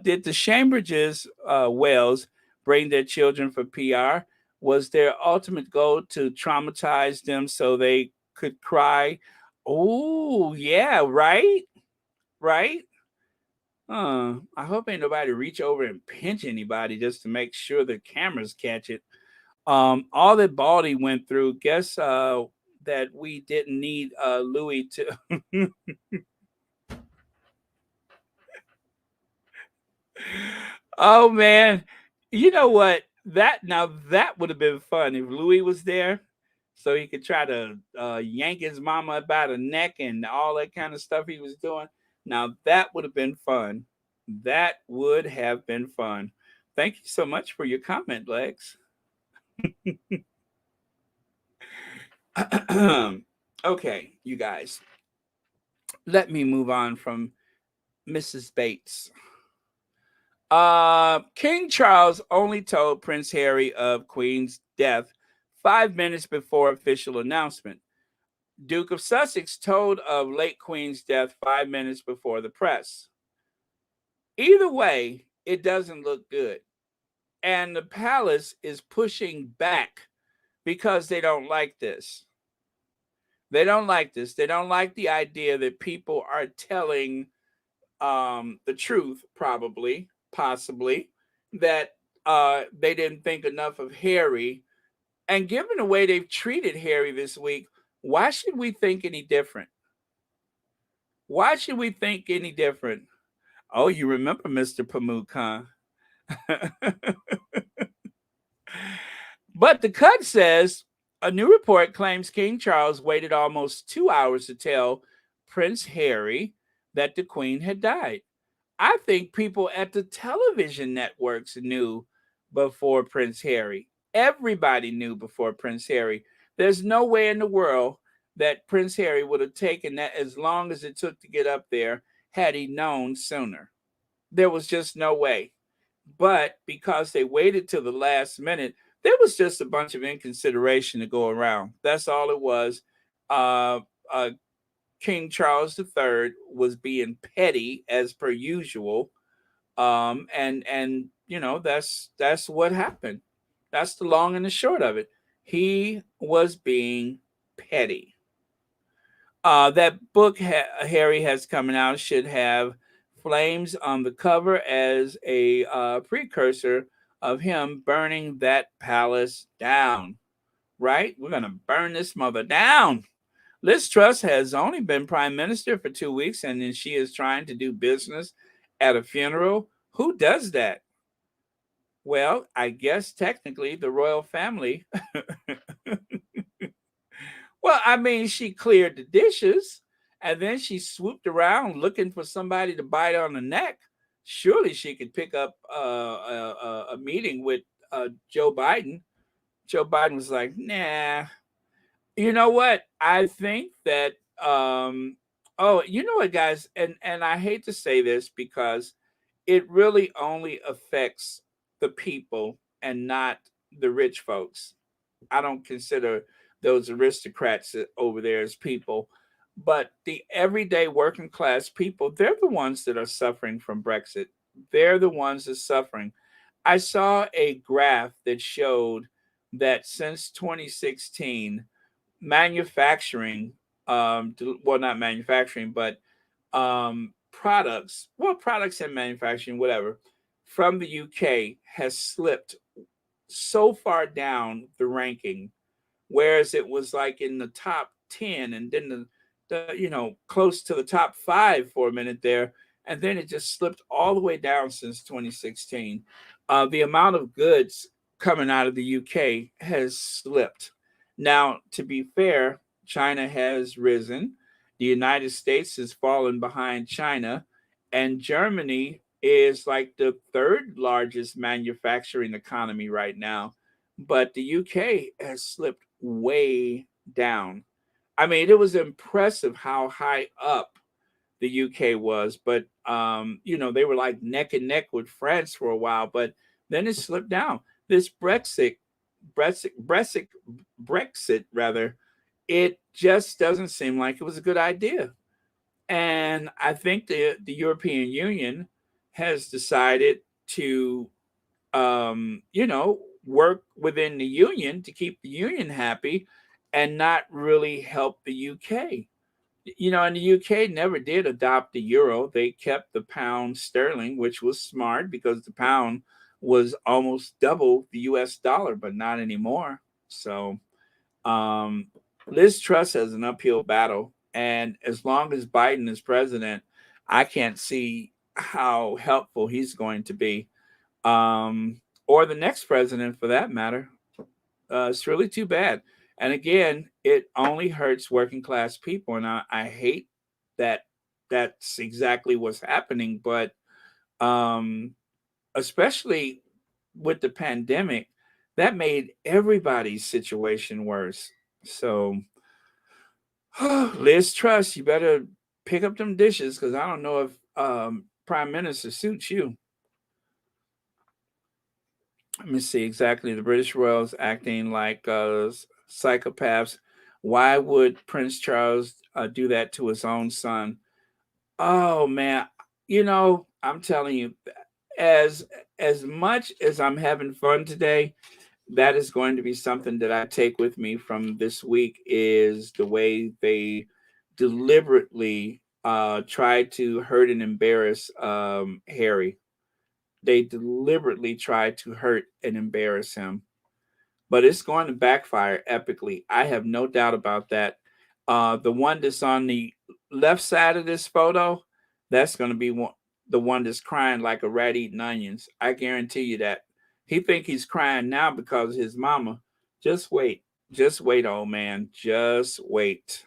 S1: Did the Chambridges Wells bring their children for PR? Was their ultimate goal to traumatize them so they could cry? Oh, yeah, right? Right? I hope ain't nobody reach over and pinch anybody just to make sure the cameras catch it. All that Baldy went through, guess that we didn't need Louis to Oh man, you know what? That would have been fun if Louis was there, so he could try to yank his mama about her neck and all that kind of stuff he was doing. Now that would have been fun. That would have been fun. Thank you so much for your comment, Lex. Okay, you guys, let me move on from Mrs. Bates. King Charles only told Prince Harry of Queen's death 5 minutes before official announcement. Duke of Sussex told of late Queen's death 5 minutes before the press. Either way, it doesn't look good. And the palace is pushing back because they don't like this. They don't like this. They don't like the idea that people are telling the truth, probably, possibly, that they didn't think enough of Harry. And given the way they've treated Harry this week, why should we think any different? Why should we think any different? Oh, you remember Mr. Pamuk, huh? But the cut says a new report claims King Charles waited almost 2 hours to tell Prince Harry that the Queen had died. I think people at the television networks knew before Prince Harry. Everybody knew before Prince Harry. There's no way in the world that Prince Harry would have taken that as long as it took to get up there had he known sooner. There was just no way. But because they waited till the last minute, there was just a bunch of inconsideration to go around. That's all it was. Uh, uh, King Charles III was being petty as per usual, and that's what happened. That's the long and the short of it. He was being petty. That book Harry has coming out should have flames on the cover as a precursor of him burning that palace down. Right? We're gonna burn this mother down. Liz Truss has only been prime minister for 2 weeks, and then she is trying to do business at a funeral. Who does that? Well, I guess technically the royal family. Well, I mean, she cleared the dishes and then she swooped around looking for somebody to bite on the neck. Surely she could pick up a meeting with Joe Biden. Joe Biden was like, nah. You know what? I think that oh, you know what, guys, and I hate to say this because it really only affects the people and not the rich folks. I don't consider those aristocrats over there as people, but the everyday working class people, they're the ones that are suffering from Brexit. They're the ones that are suffering. I saw a graph that showed that since 2016, manufacturing, well, not manufacturing, but products, well, products and manufacturing, whatever, from the UK has slipped so far down the ranking, whereas it was like in the top 10 and then close to the top 5 for a minute there, and then it just slipped all the way down since 2016. The amount of goods coming out of the UK has slipped. Now, to be fair, China has risen, the United States has fallen behind China, and Germany is like the third largest manufacturing economy right now, but the UK has slipped way down. I mean, it was impressive how high up the UK was, but they were like neck and neck with France for a while, but then it slipped down. This Brexit rather, it just doesn't seem like it was a good idea. And I think the European Union has decided to work within the union to keep the union happy and not really help the UK. And the UK never did adopt the euro. They kept the pound sterling, which was smart because the pound was almost double the US dollar, but not anymore. So um, Liz Truss has an uphill battle. And as long as Biden is president, I can't see how helpful he's going to be. or the next president for that matter. It's really too bad. And again, it only hurts working class people, and I hate that that's exactly what's happening. But um, especially with the pandemic, that made everybody's situation worse. So, Liz Truss, you better pick up them dishes because I don't know if Prime Minister suits you. Let me see exactly. The British royals acting like psychopaths. Why would Prince Charles do that to his own son? Oh man, I'm telling you, as as much as I'm having fun today, that is going to be something that I take with me from this week is the way they deliberately tried to hurt and embarrass Harry. They deliberately tried to hurt and embarrass him, but it's going to backfire epically. I have no doubt about that. The one that's on the left side of this photo, that's going to be the one that's crying like a rat eating onions. I guarantee you that. He think he's crying now because of his mama. Just wait. Just wait, old man. Just wait.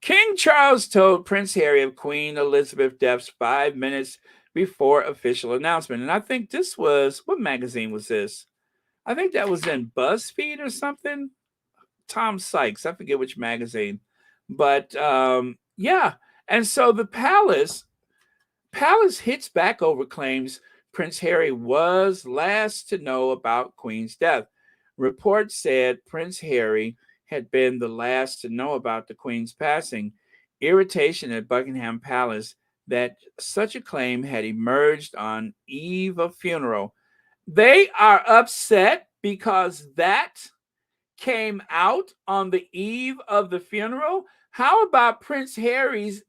S1: King Charles told Prince Harry of Queen Elizabeth deaths 5 minutes before official announcement. And I think this was, what magazine was this? I think that was in BuzzFeed or something. Tom Sykes, I forget which magazine. But yeah. And so the Palace hits back over claims Prince Harry was last to know about Queen's death. Reports said Prince Harry had been the last to know about the Queen's passing. Irritation at Buckingham Palace that such a claim had emerged on eve of funeral. They are upset because that came out on the eve of the funeral. How about Prince Harry's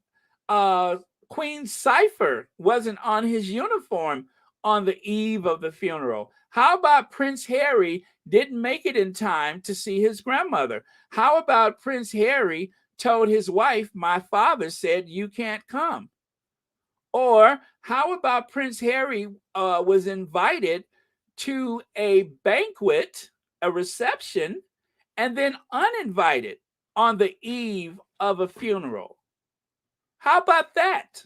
S1: uh, Queen's cipher wasn't on his uniform on the eve of the funeral? How about Prince Harry didn't make it in time to see his grandmother? How about Prince Harry told his wife, "My father said you can't come"? Or how about Prince Harry was invited to a banquet, a reception, and then uninvited on the eve of a funeral? How about that?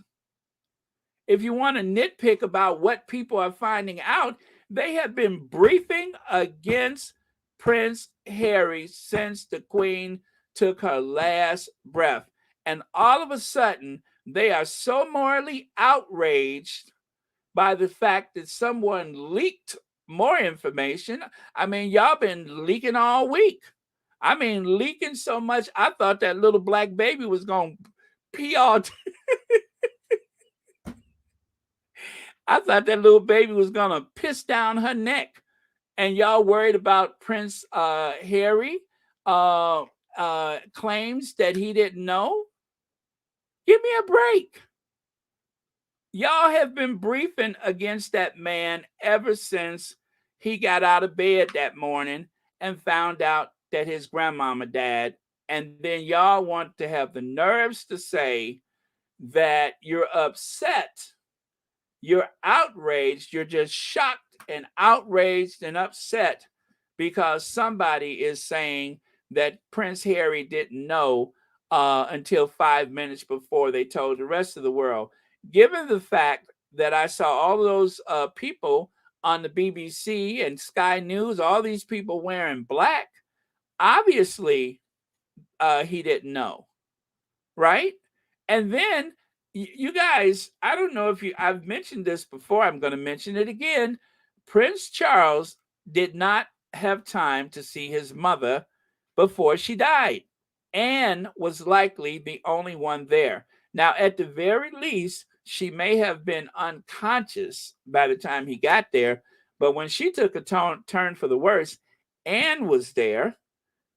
S1: If you want to nitpick about what people are finding out, they have been briefing against Prince Harry since the Queen took her last breath. And all of a sudden, they are so morally outraged by the fact that someone leaked more information. I mean, y'all been leaking all week. I mean, leaking so much, I thought that little black baby was going to pee all. I thought that little baby was going to piss down her neck. And y'all worried about Prince Harry claims that he didn't know? Give me a break. Y'all have been briefing against that man ever since he got out of bed that morning and found out that his grandmama died. And then y'all want to have the nerves to say that you're upset, you're outraged, you're just shocked and outraged and upset because somebody is saying that Prince Harry didn't know until 5 minutes before they told the rest of the world. Given the fact that I saw all those people on the BBC and Sky News, all these people wearing black, obviously he didn't know, right? And then you guys, I don't know if I've mentioned this before, I'm going to mention it again. Prince Charles did not have time to see his mother before she died. Anne was likely the only one there. Now, at the very least, she may have been unconscious by the time he got there, but when she took a turn for the worse, Anne was there,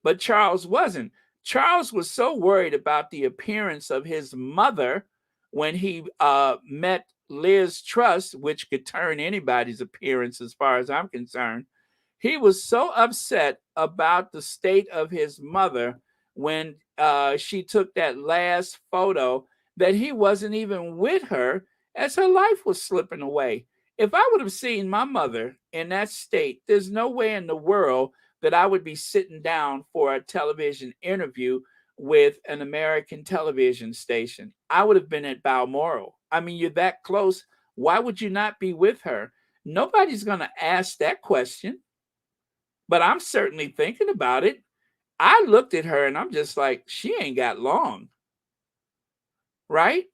S1: but Charles wasn't. Charles was so worried about the appearance of his mother when he met Liz Truss, which could turn anybody's appearance as far as I'm concerned. He was so upset about the state of his mother when she took that last photo that he wasn't even with her as her life was slipping away. If I would have seen my mother in that state, there's no way in the world that I would be sitting down for a television interview with an American television station. I would have been at Balmoral. I mean, you're that close. Why would you not be with her? Nobody's going to ask that question, but I'm certainly thinking about it. I looked at her and I'm just like, she ain't got long, right?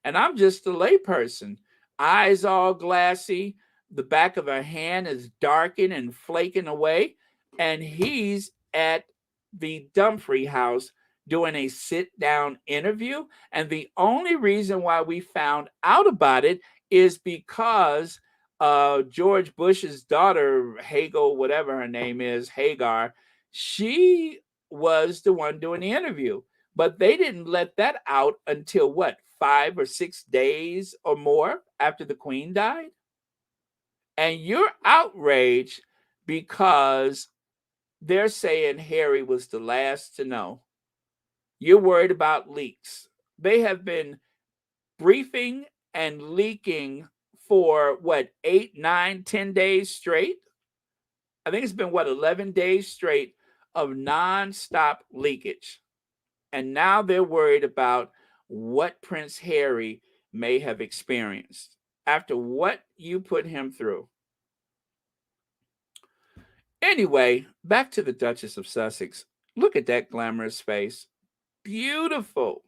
S1: And I'm just a layperson. Eyes all glassy, the back of her hand is darkened and flaking away. And he's at the Dumfries house doing a sit down interview. And the only reason why we found out about it is because George Bush's daughter, Hagel, whatever her name is, Hagar, she was the one doing the interview. But they didn't let that out until what, 5 or 6 days or more after the Queen died? And you're outraged because they're saying Harry was the last to know. You're worried about leaks. They have been briefing and leaking for what, 8, 9, 10 days straight? I think it's been what, 11 days straight of nonstop leakage. And now they're worried about what Prince Harry may have experienced after what you put him through. Anyway, back to the Duchess of Sussex. Look at that glamorous face. Beautiful.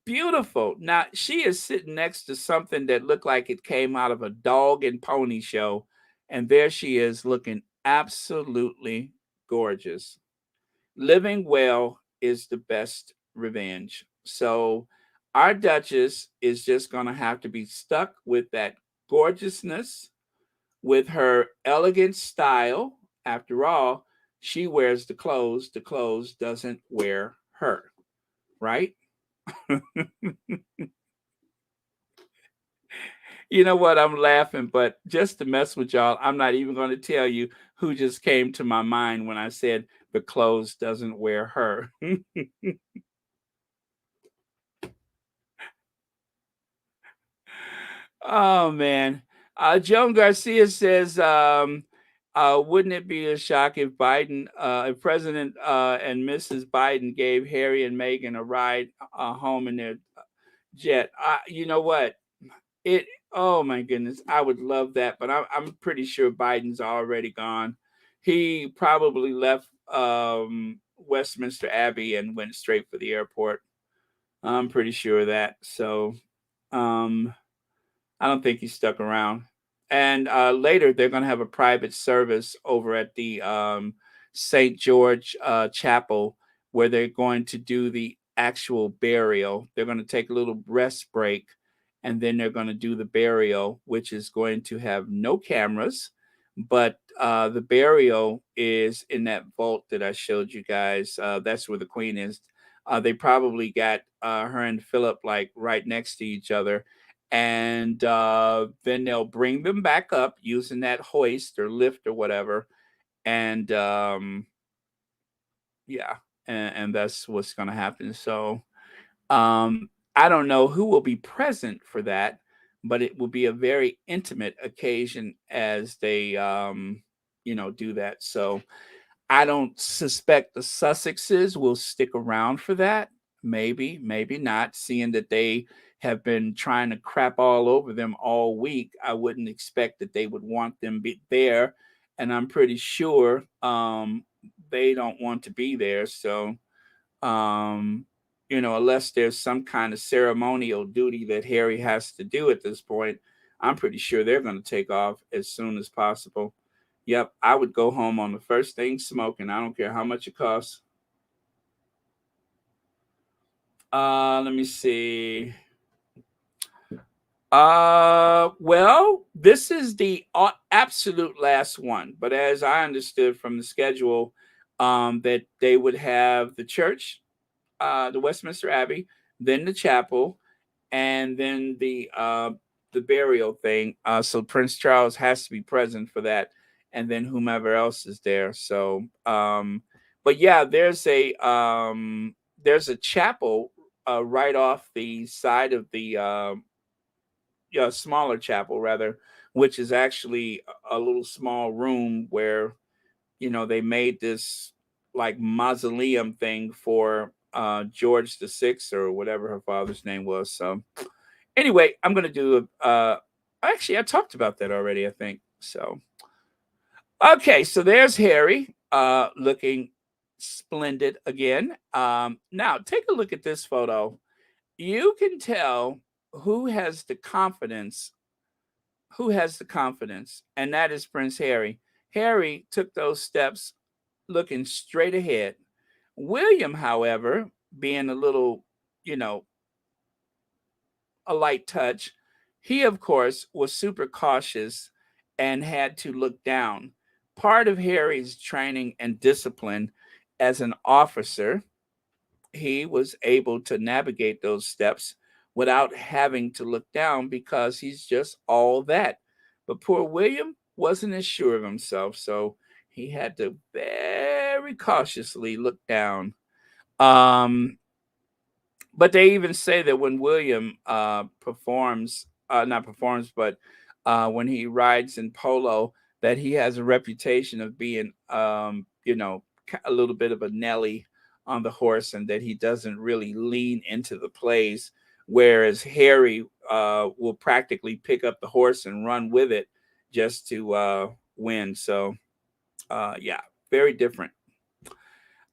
S1: Beautiful. Now, she is sitting next to something that looked like it came out of a dog and pony show. And there she is looking absolutely gorgeous. Living well is the best revenge. So our Duchess is just going to have to be stuck with that gorgeousness, with her elegant style. After all, she wears the clothes doesn't wear her, right? You know what? I'm laughing, but just to mess with y'all, I'm not even going to tell you who just came to my mind when I said the clothes doesn't wear her. Oh man. Joan Garcia says, wouldn't it be a shock if President and Mrs. Biden gave Harry and Meghan a ride home in their jet? You know what? It. Oh my goodness, I would love that, but I'm pretty sure Biden's already gone. He probably left Westminster Abbey and went straight for the airport. I'm pretty sure of that. So. Um, I don't think he stuck around. And later, they're going to have a private service over at the St. George Chapel where they're going to do the actual burial. They're going to take a little rest break and then they're going to do the burial, which is going to have no cameras. But the burial is in that vault that I showed you guys. That's where the queen is. They probably got her and Philip like right next to each other and then they'll bring them back up using that hoist or lift or whatever and yeah, and that's what's going to happen. So I don't know who will be present for that, but it will be a very intimate occasion as they do that. So I don't suspect the Sussexes will stick around for that. Maybe, maybe not. Seeing that they have been trying to crap all over them all week, I wouldn't expect that they would want them be there. And I'm pretty sure they don't want to be there. So, um, unless there's some kind of ceremonial duty that Harry has to do at this point, I'm pretty sure they're going to take off as soon as possible. Yep, I would go home on the first thing smoking. I don't care how much it costs. Let me see. Well, this is the absolute last one, but as I understood from the schedule, that they would have the church, the Westminster Abbey, then the chapel, and then the burial thing. So Prince Charles has to be present for that, and then whomever else is there. So, but yeah, there's a chapel right off the side of the yeah, smaller chapel rather, which is actually a little small room where they made this like mausoleum thing for George the Sixth or whatever her father's name was. So anyway, I'm gonna do actually I talked about that already, I think. So okay, so there's Harry looking splendid again. Now take a look at this photo. You can tell who has the confidence, and that is Prince Harry. Harry took those steps looking straight ahead. William, however, being a little, you know, a light touch, he, of course, was super cautious and had to look down. Part of Harry's training and discipline as an officer, he was able to navigate those steps without having to look down because he's just all that. But poor William wasn't as sure of himself, so he had to very cautiously look down. Um, but they even say that when William performs, not performs, but when he rides in polo, that he has a reputation of being, a little bit of a Nelly on the horse, and that he doesn't really lean into the plays, whereas Harry will practically pick up the horse and run with it just to win. So, yeah, very different.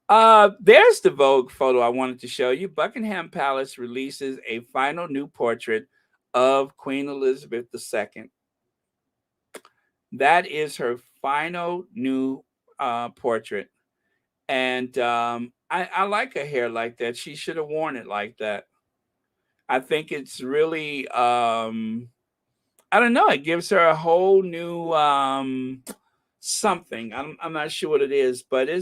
S1: There's the Vogue photo I wanted to show you. Buckingham Palace releases a final new portrait of Queen Elizabeth II. That is her final new portrait. And I like a hair like that. She should have worn it like that. I think it's really, I don't know, it gives her a whole new something. I'm not sure what it is, but I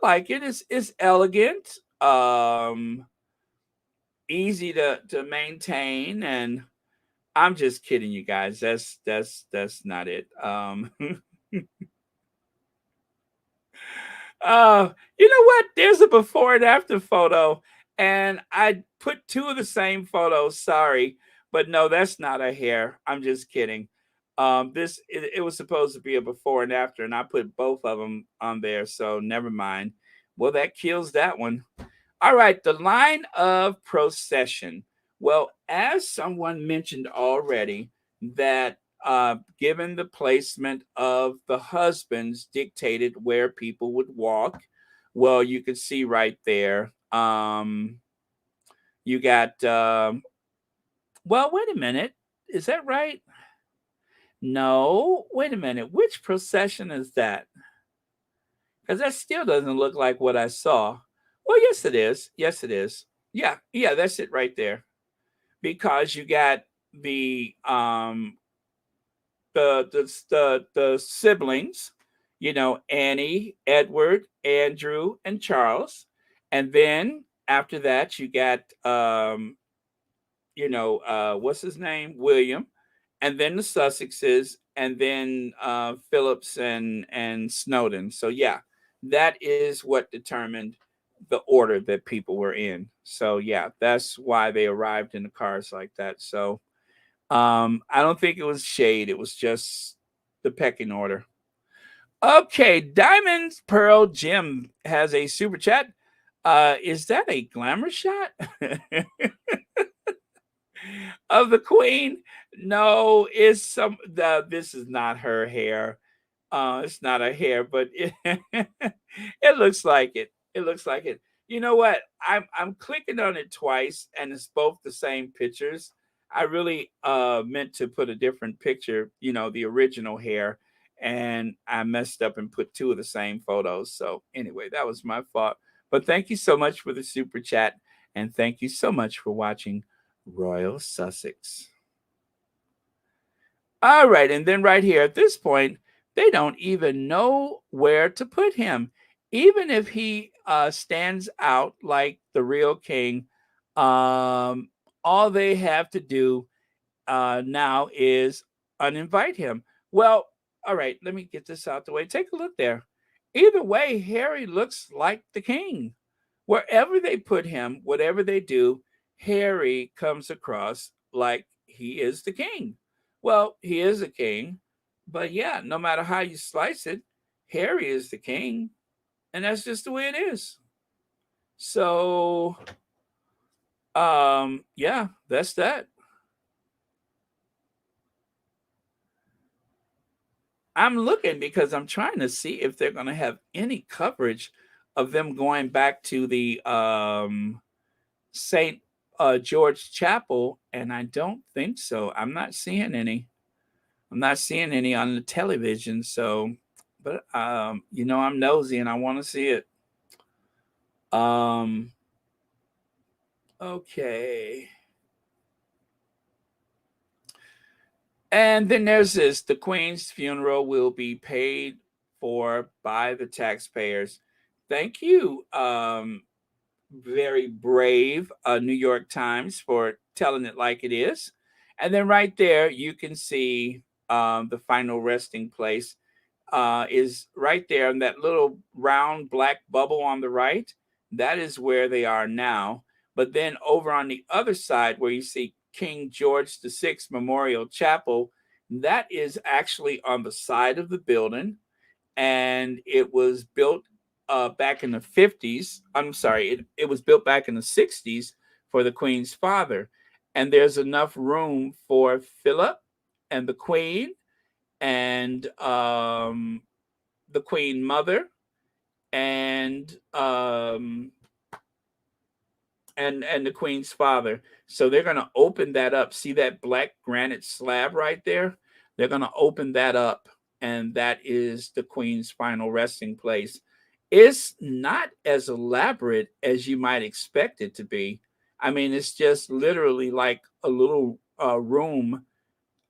S1: like it. It's elegant, easy to maintain, and I'm just kidding, you guys. That's not it. You know what? There's a before and after photo, and I put two of the same photos. Sorry, but no, that's not a hair. I'm just kidding. It was supposed to be a before and after, and I put both of them on there. So never mind. Well, that kills that one. All right, the line of procession. Well, as someone mentioned already, that given the placement of the husbands dictated where people would walk. Well, you can see right there. You got, well, wait a minute. Is that right? No, wait a minute. Which procession is that? Because that still doesn't look like what I saw. Well, yes, it is. Yes, it is. Yeah, yeah, that's it right there. Because you got the the siblings, Annie, Edward, Andrew, and Charles, and then after that you got what's his name, William, and then the Sussexes, and then Phillips and Snowden. So yeah, that is what determined the order that people were in. So yeah, that's why they arrived in the cars like that. So I don't think it was shade. It was just the pecking order. Okay, Diamonds Pearl Jim has a super chat. Is that a glamour shot of the queen? No, it's some. This is not her hair. It's not her hair, but it looks like it. It looks like it. You know what? I'm clicking on it twice, and it's both the same pictures. I really meant to put a different picture, the original hair, and I messed up and put two of the same photos. So anyway, that was my fault. But thank you so much for the super chat, and thank you so much for watching Royal Sussex. All right, and then right here at this point, they don't even know where to put him. Even if he stands out like the real king, all they have to do now is uninvite him. Well, all right, let me get this out the way. Take a look there. Either way, Harry looks like the king. Wherever they put him, whatever they do, Harry comes across like he is the king. Well, he is a king, but yeah, no matter how you slice it, Harry is the king, and that's just the way it is. So, yeah, that's that. I'm looking because I'm trying to see if they're going to have any coverage of them going back to the St. George Chapel, and I don't think so. I'm not seeing any. I'm not seeing any on the television. So, but I'm nosy and I want to see it. Um, okay. And then there's this: the Queen's funeral will be paid for by the taxpayers. Thank you, very brave New York Times, for telling it like it is. And then right there, you can see the final resting place is right there in that little round black bubble on the right. That is where they are now. But then over on the other side, where you see King George VI Memorial Chapel, that is actually on the side of the building, and it was built back in the 50s. I'm sorry, it was built back in the 60s for the Queen's father. And there's enough room for Philip and the Queen and the Queen Mother and and the Queen's father. So they're going to open that up. See that black granite slab right there? They're going to open that up, and that is the Queen's final resting place. It's not as elaborate as you might expect it to be. I mean, it's just literally like a little room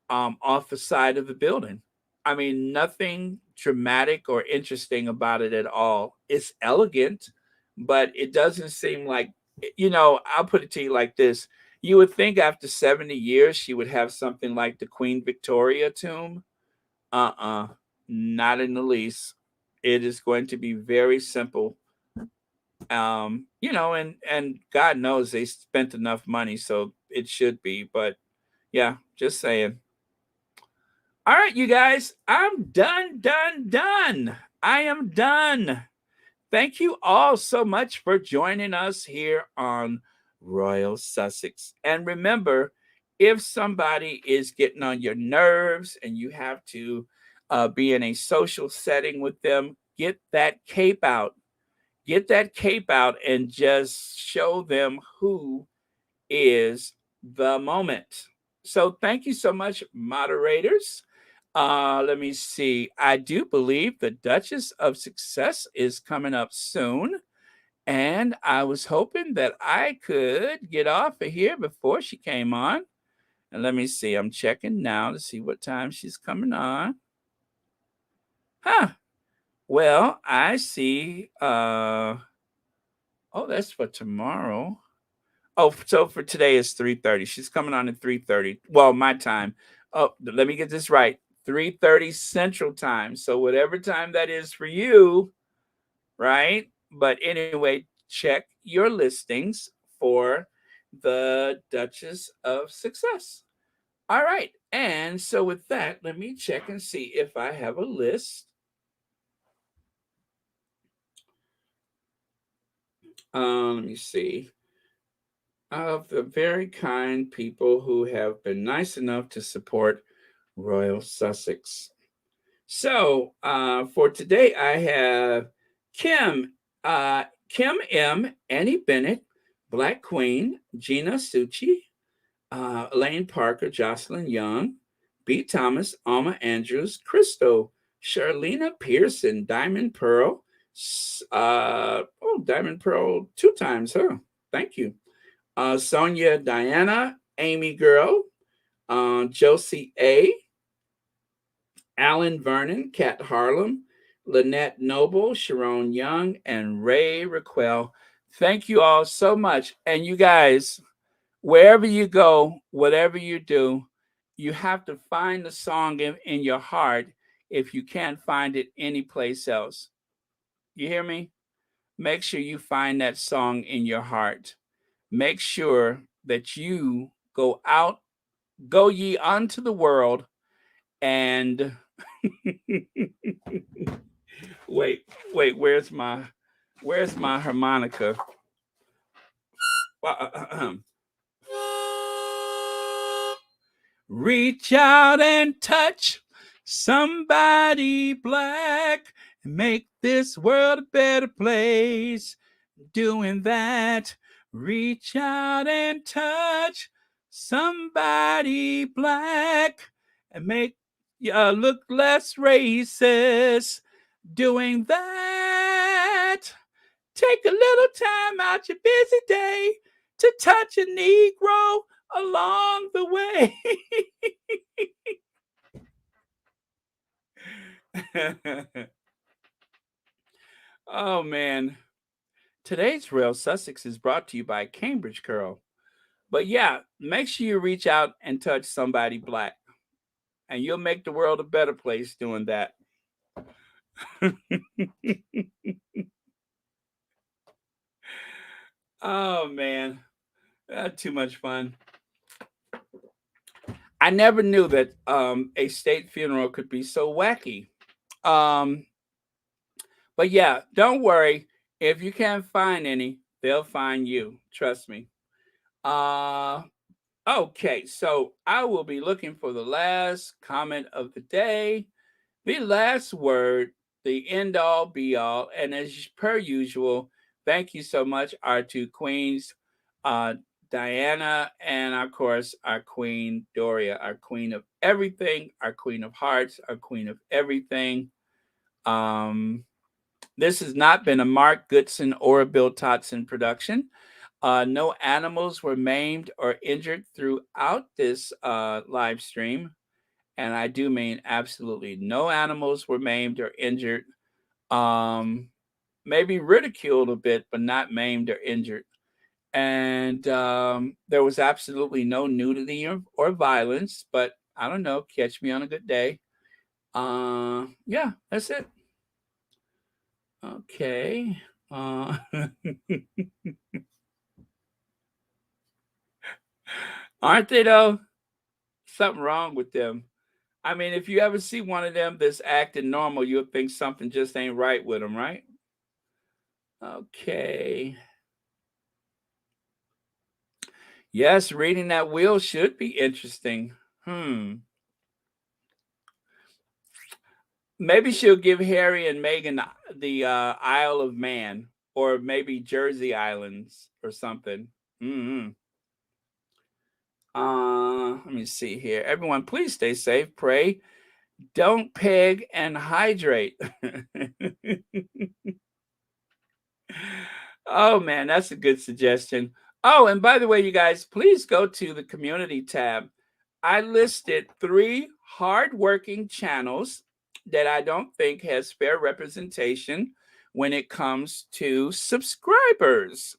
S1: off the side of the building. I mean, nothing dramatic or interesting about it at all. It's elegant, but it doesn't seem like, I'll put it to you like this. You would think after 70 years she would have something like the Queen Victoria tomb. Not in the least. It is going to be very simple. And God knows they spent enough money, so it should be. But yeah, just saying. All right, you guys, I'm done. I am done. Thank you all so much for joining us here on Royal Sussex. And remember, if somebody is getting on your nerves and you have to be in a social setting with them, get that cape out. Get that cape out and just show them who is the moment. So thank you so much, moderators. Let me see. I do believe the Duchess of Success is coming up soon. And I was hoping that I could get off of here before she came on. And let me see. I'm checking now to see what time she's coming on. Huh. Well, I see. Oh, that's for tomorrow. Oh, so for today is 3:30. She's coming on at 3:30. Well, my time. Oh, let me get this right. 3:30 Central Time. So whatever time that is for you, right? But anyway, check your listings for the Duchess of Success. All right. And so with that, let me check and see if I have a list. Let me see. Of the very kind people who have been nice enough to support Royal Sussex. So for today, I have Kim, Kim M, Annie Bennett, Black Queen, Gina Succi, Elaine Parker, Jocelyn Young, B. Thomas, Alma Andrews, Christo, Charlena Pearson, Diamond Pearl. Diamond Pearl 2 times, huh? Thank you. Sonia Diana, Amy Girl, Josie A, Alan Vernon, Kat Harlem, Lynette Noble, Sharon Young, and Ray Raquel. Thank you all so much. And you guys, wherever you go, whatever you do, you have to find the song in your heart if you can't find it anyplace else. You hear me? make sure you find that song in your heart. Make sure that you go ye unto the world and wait, wait, where's my harmonica? Reach out and touch somebody black and make this world a better place. Doing that, reach out and touch somebody black and make you look less racist. Doing that, take a little time out your busy day to touch a Negro along the way. Oh man. Today's Real Sussex is brought to you by Cambridge Curl. But yeah, make sure you reach out and touch somebody black. And you'll make the world a better place doing that. Oh man. Too much fun. I never knew that a state funeral could be so wacky. Um, but yeah, don't worry. If you can't find any, they'll find you. Trust me. Uh, okay, so I will be looking for the last comment of the day, the last word, the end all be all. And as per usual, thank you so much, our two queens, uh, Diana, and of course, our queen, Doria, our queen of everything, our queen of hearts, our queen of everything. Um, this has not been a Mark Goodson or a Bill Totson production. No animals were maimed or injured throughout this live stream. And I do mean absolutely no animals were maimed or injured. Um, Maybe ridiculed a bit, but not maimed or injured. And there was absolutely no nudity or violence, but I don't know, catch me on a good day. Yeah, that's it. Okay. Aren't they though? Something wrong with them. I mean, if you ever see one of them that's acting normal, you'll think something just ain't right with them, right? Okay. Yes, reading that will should be interesting. Maybe she'll give Harry and Meghan the Isle of Man, or maybe Jersey Islands or something. Mm-hmm. Let me see here. Everyone, please stay safe. Pray. Don't peg and hydrate. Oh man, that's a good suggestion. Oh, and by the way, you guys, please go to the community tab. I listed 3 hardworking channels that I don't think has fair representation when it comes to subscribers.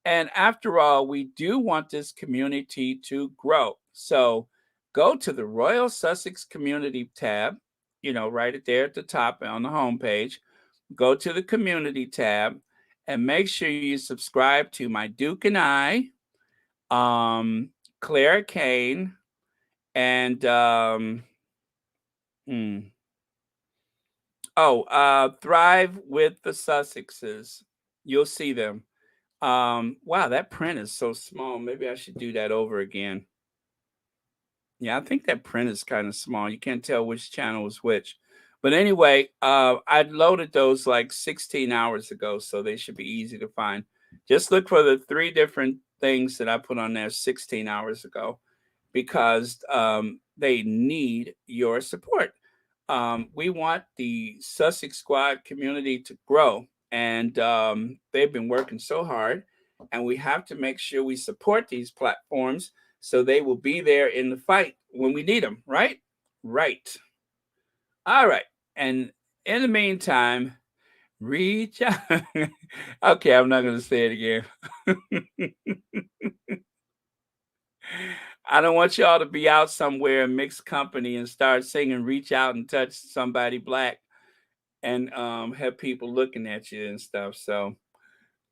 S1: And after all, we do want this community to grow. So go to the Royal Sussex Community tab, right there at the top on the homepage. Go to the community tab and make sure you subscribe to my Duke and I, um, Claire Kane, and hmm, Thrive with the Sussexes. You'll see them. Wow, that print is so small. Maybe I should do that over again. Yeah, I think that print is kind of small. You can't tell which channel is which. But anyway, I loaded those like 16 hours ago, so they should be easy to find. Just look for the 3 different things that I put on there 16 hours ago because they need your support. We want the Sussex Squad community to grow, and they've been working so hard, and we have to make sure we support these platforms so they will be there in the fight when we need them, right? Right. All right. And in the meantime, reach out. Okay, I'm not going to say it again. I don't want y'all to be out somewhere in mixed company and start singing Reach Out and Touch Somebody Black and have people looking at you and stuff. So,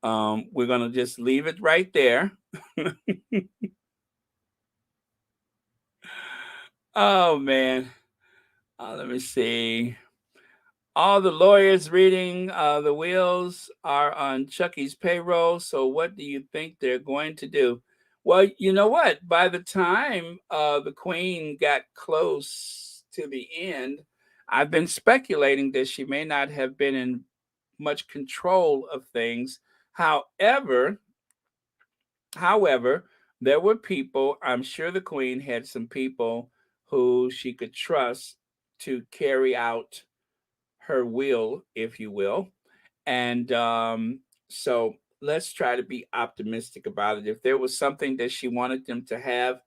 S1: We're gonna just leave it right there. Oh man. Let me see. All the lawyers reading the wills are on Chucky's payroll. So, what do you think they're going to do? Well, you know what? By the time the Queen got close to the end, I've been speculating that she may not have been in much control of things. However, however, there were people. I'm sure the Queen had some people who she could trust to carry out her will, if you will. And so let's try to be optimistic about it. If there was something that she wanted them to have,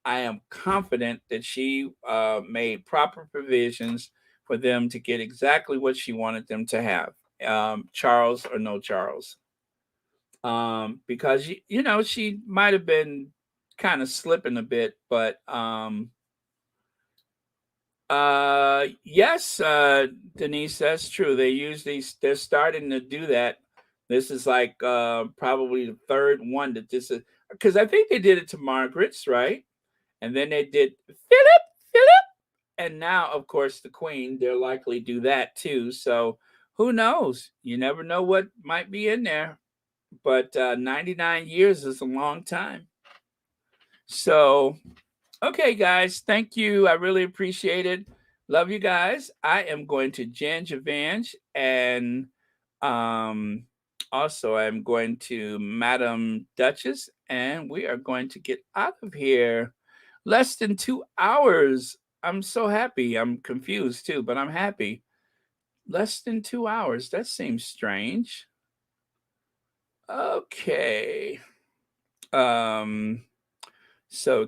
S1: I am confident that she made proper provisions for them to get exactly what she wanted them to have, Charles or no Charles. Because, she might have been kind of slipping a bit, but yes, Denise, that's true. They're starting to do that. This is like probably the third one that this is, because I think they did it to Margaret's, right? And then they did Philip, and now, of course, the Queen, they'll likely do that too. So who knows? You never know what might be in there. But 99 years is a long time. So okay, guys, thank you. I really appreciate it. Love you guys. I am going to Janjavenge, and also I'm going to Madam Duchess, and we are going to get out of here. Less than 2 hours. I'm so happy. I'm confused too, but I'm happy. Less than 2 hours. That seems strange. Okay. So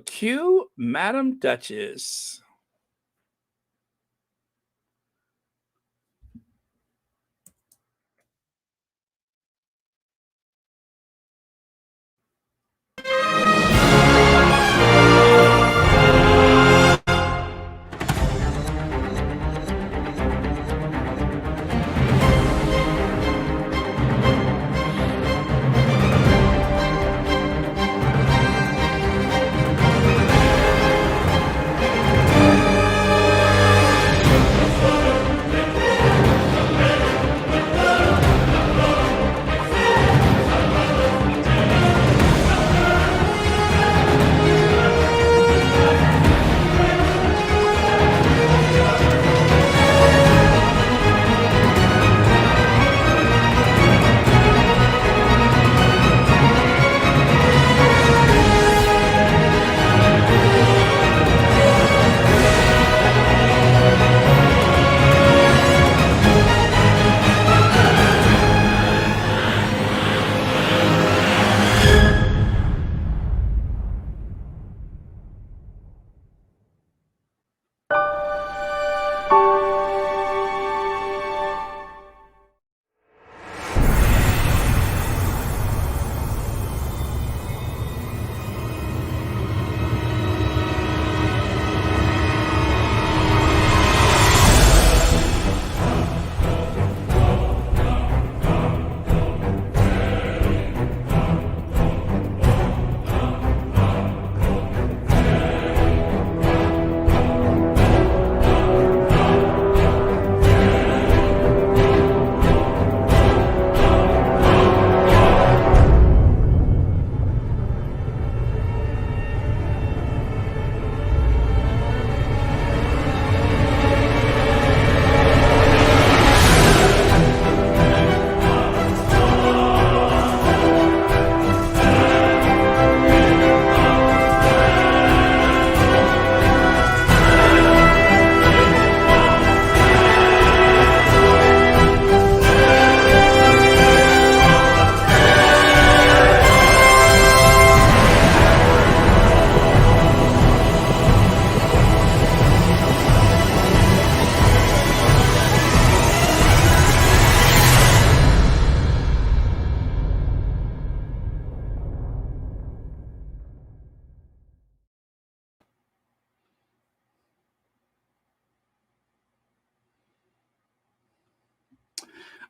S1: cue Madam Duchess.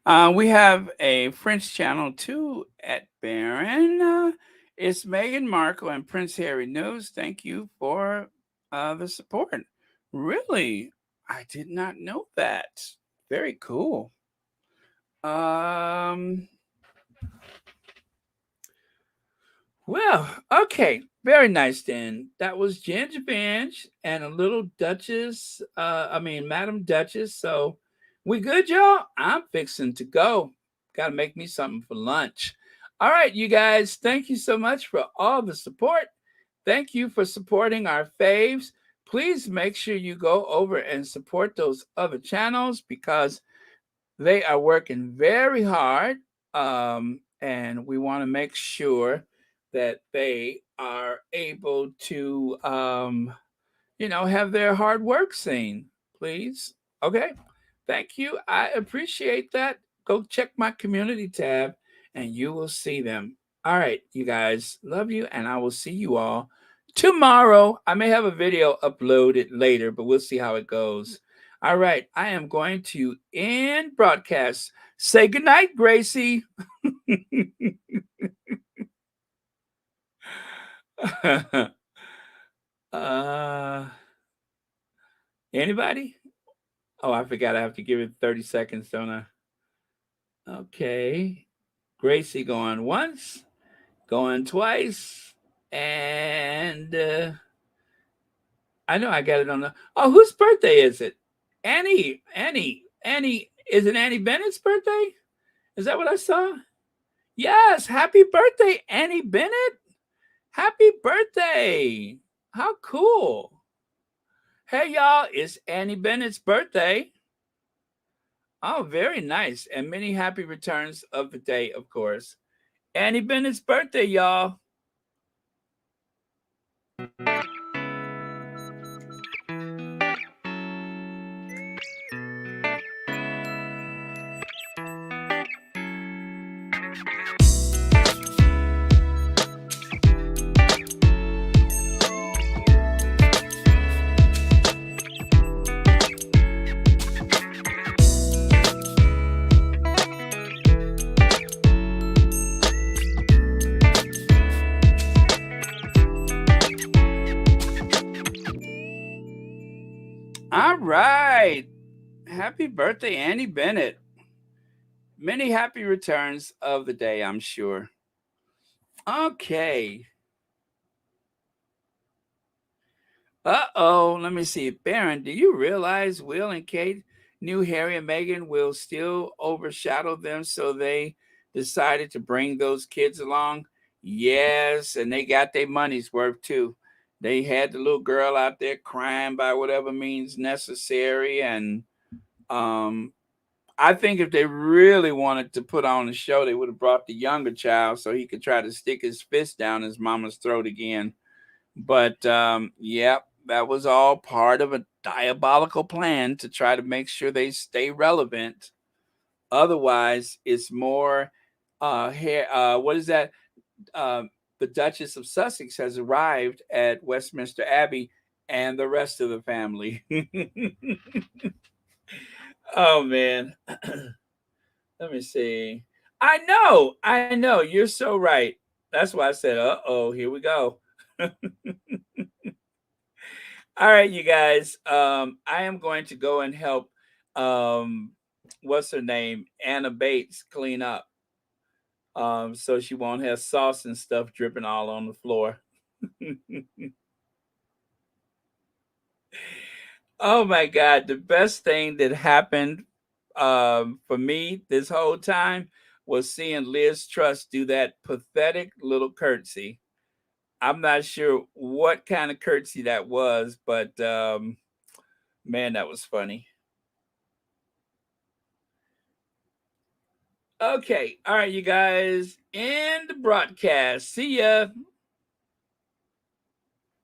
S1: We have a French channel too at Baron. It's Meghan Markle and Prince Harry News. Thank you for the support. Really, I did not know that. Very cool. Um, Well, okay. Very nice then. That was Ginger Binge and a little Duchess, Madam Duchess. So we good, y'all? I'm fixing to go. Gotta make me something for lunch. All right, you guys, thank you so much for all the support. Thank you for supporting our faves. Please make sure you go over and support those other channels because they are working very hard, and we want to make sure that they are able to, have their hard work seen. Please, okay. Thank you. I appreciate that. Go check my community tab, and you will see them. All right, you guys, love you, and I will see you all tomorrow. I may have a video uploaded later, but we'll see how it goes. All right, I am going to end broadcast. Say goodnight, Gracie. uh, Anybody? Oh, I forgot. I have to give it 30 seconds, don't I? Okay. Gracie going once, going twice, and I know I got it on the. Oh, whose birthday is it? Annie. Is it Annie Bennett's birthday? Is that what I saw? Yes, happy birthday, Annie Bennett. Happy birthday. How cool. Hey, y'all, it's Annie Bennett's birthday. Oh, very nice. And many happy returns of the day, of course. Annie Bennett's birthday, y'all. All right. Happy birthday, Annie Bennett. Many happy returns of the day, I'm sure. Okay. Let me see. Baron, do you realize Will and Kate knew Harry and Meghan will still overshadow them, so they decided to bring those kids along? Yes, and they got their money's worth too. They had the little girl out there crying by whatever means necessary, and um, I think if they really wanted to put on a show, they would have brought the younger child so he could try to stick his fist down his mama's throat again. But yeah, that was all part of a diabolical plan to try to make sure they stay relevant. Otherwise, it's more what is that? Uh, the Duchess of Sussex has arrived at Westminster Abbey and the rest of the family. Oh man. Let me see. I know. You're so right. That's why I said, uh-oh, here we go. All right, you guys. I am going to go and help what's her name? Anna Bates clean up. So she won't have sauce and stuff dripping all on the floor. Oh my god, the best thing that happened for me this whole time was seeing Liz Truss do that pathetic little curtsy. I'm not sure what kind of curtsy that was, but man, that was funny. Okay, all right, you guys, end the broadcast. See ya.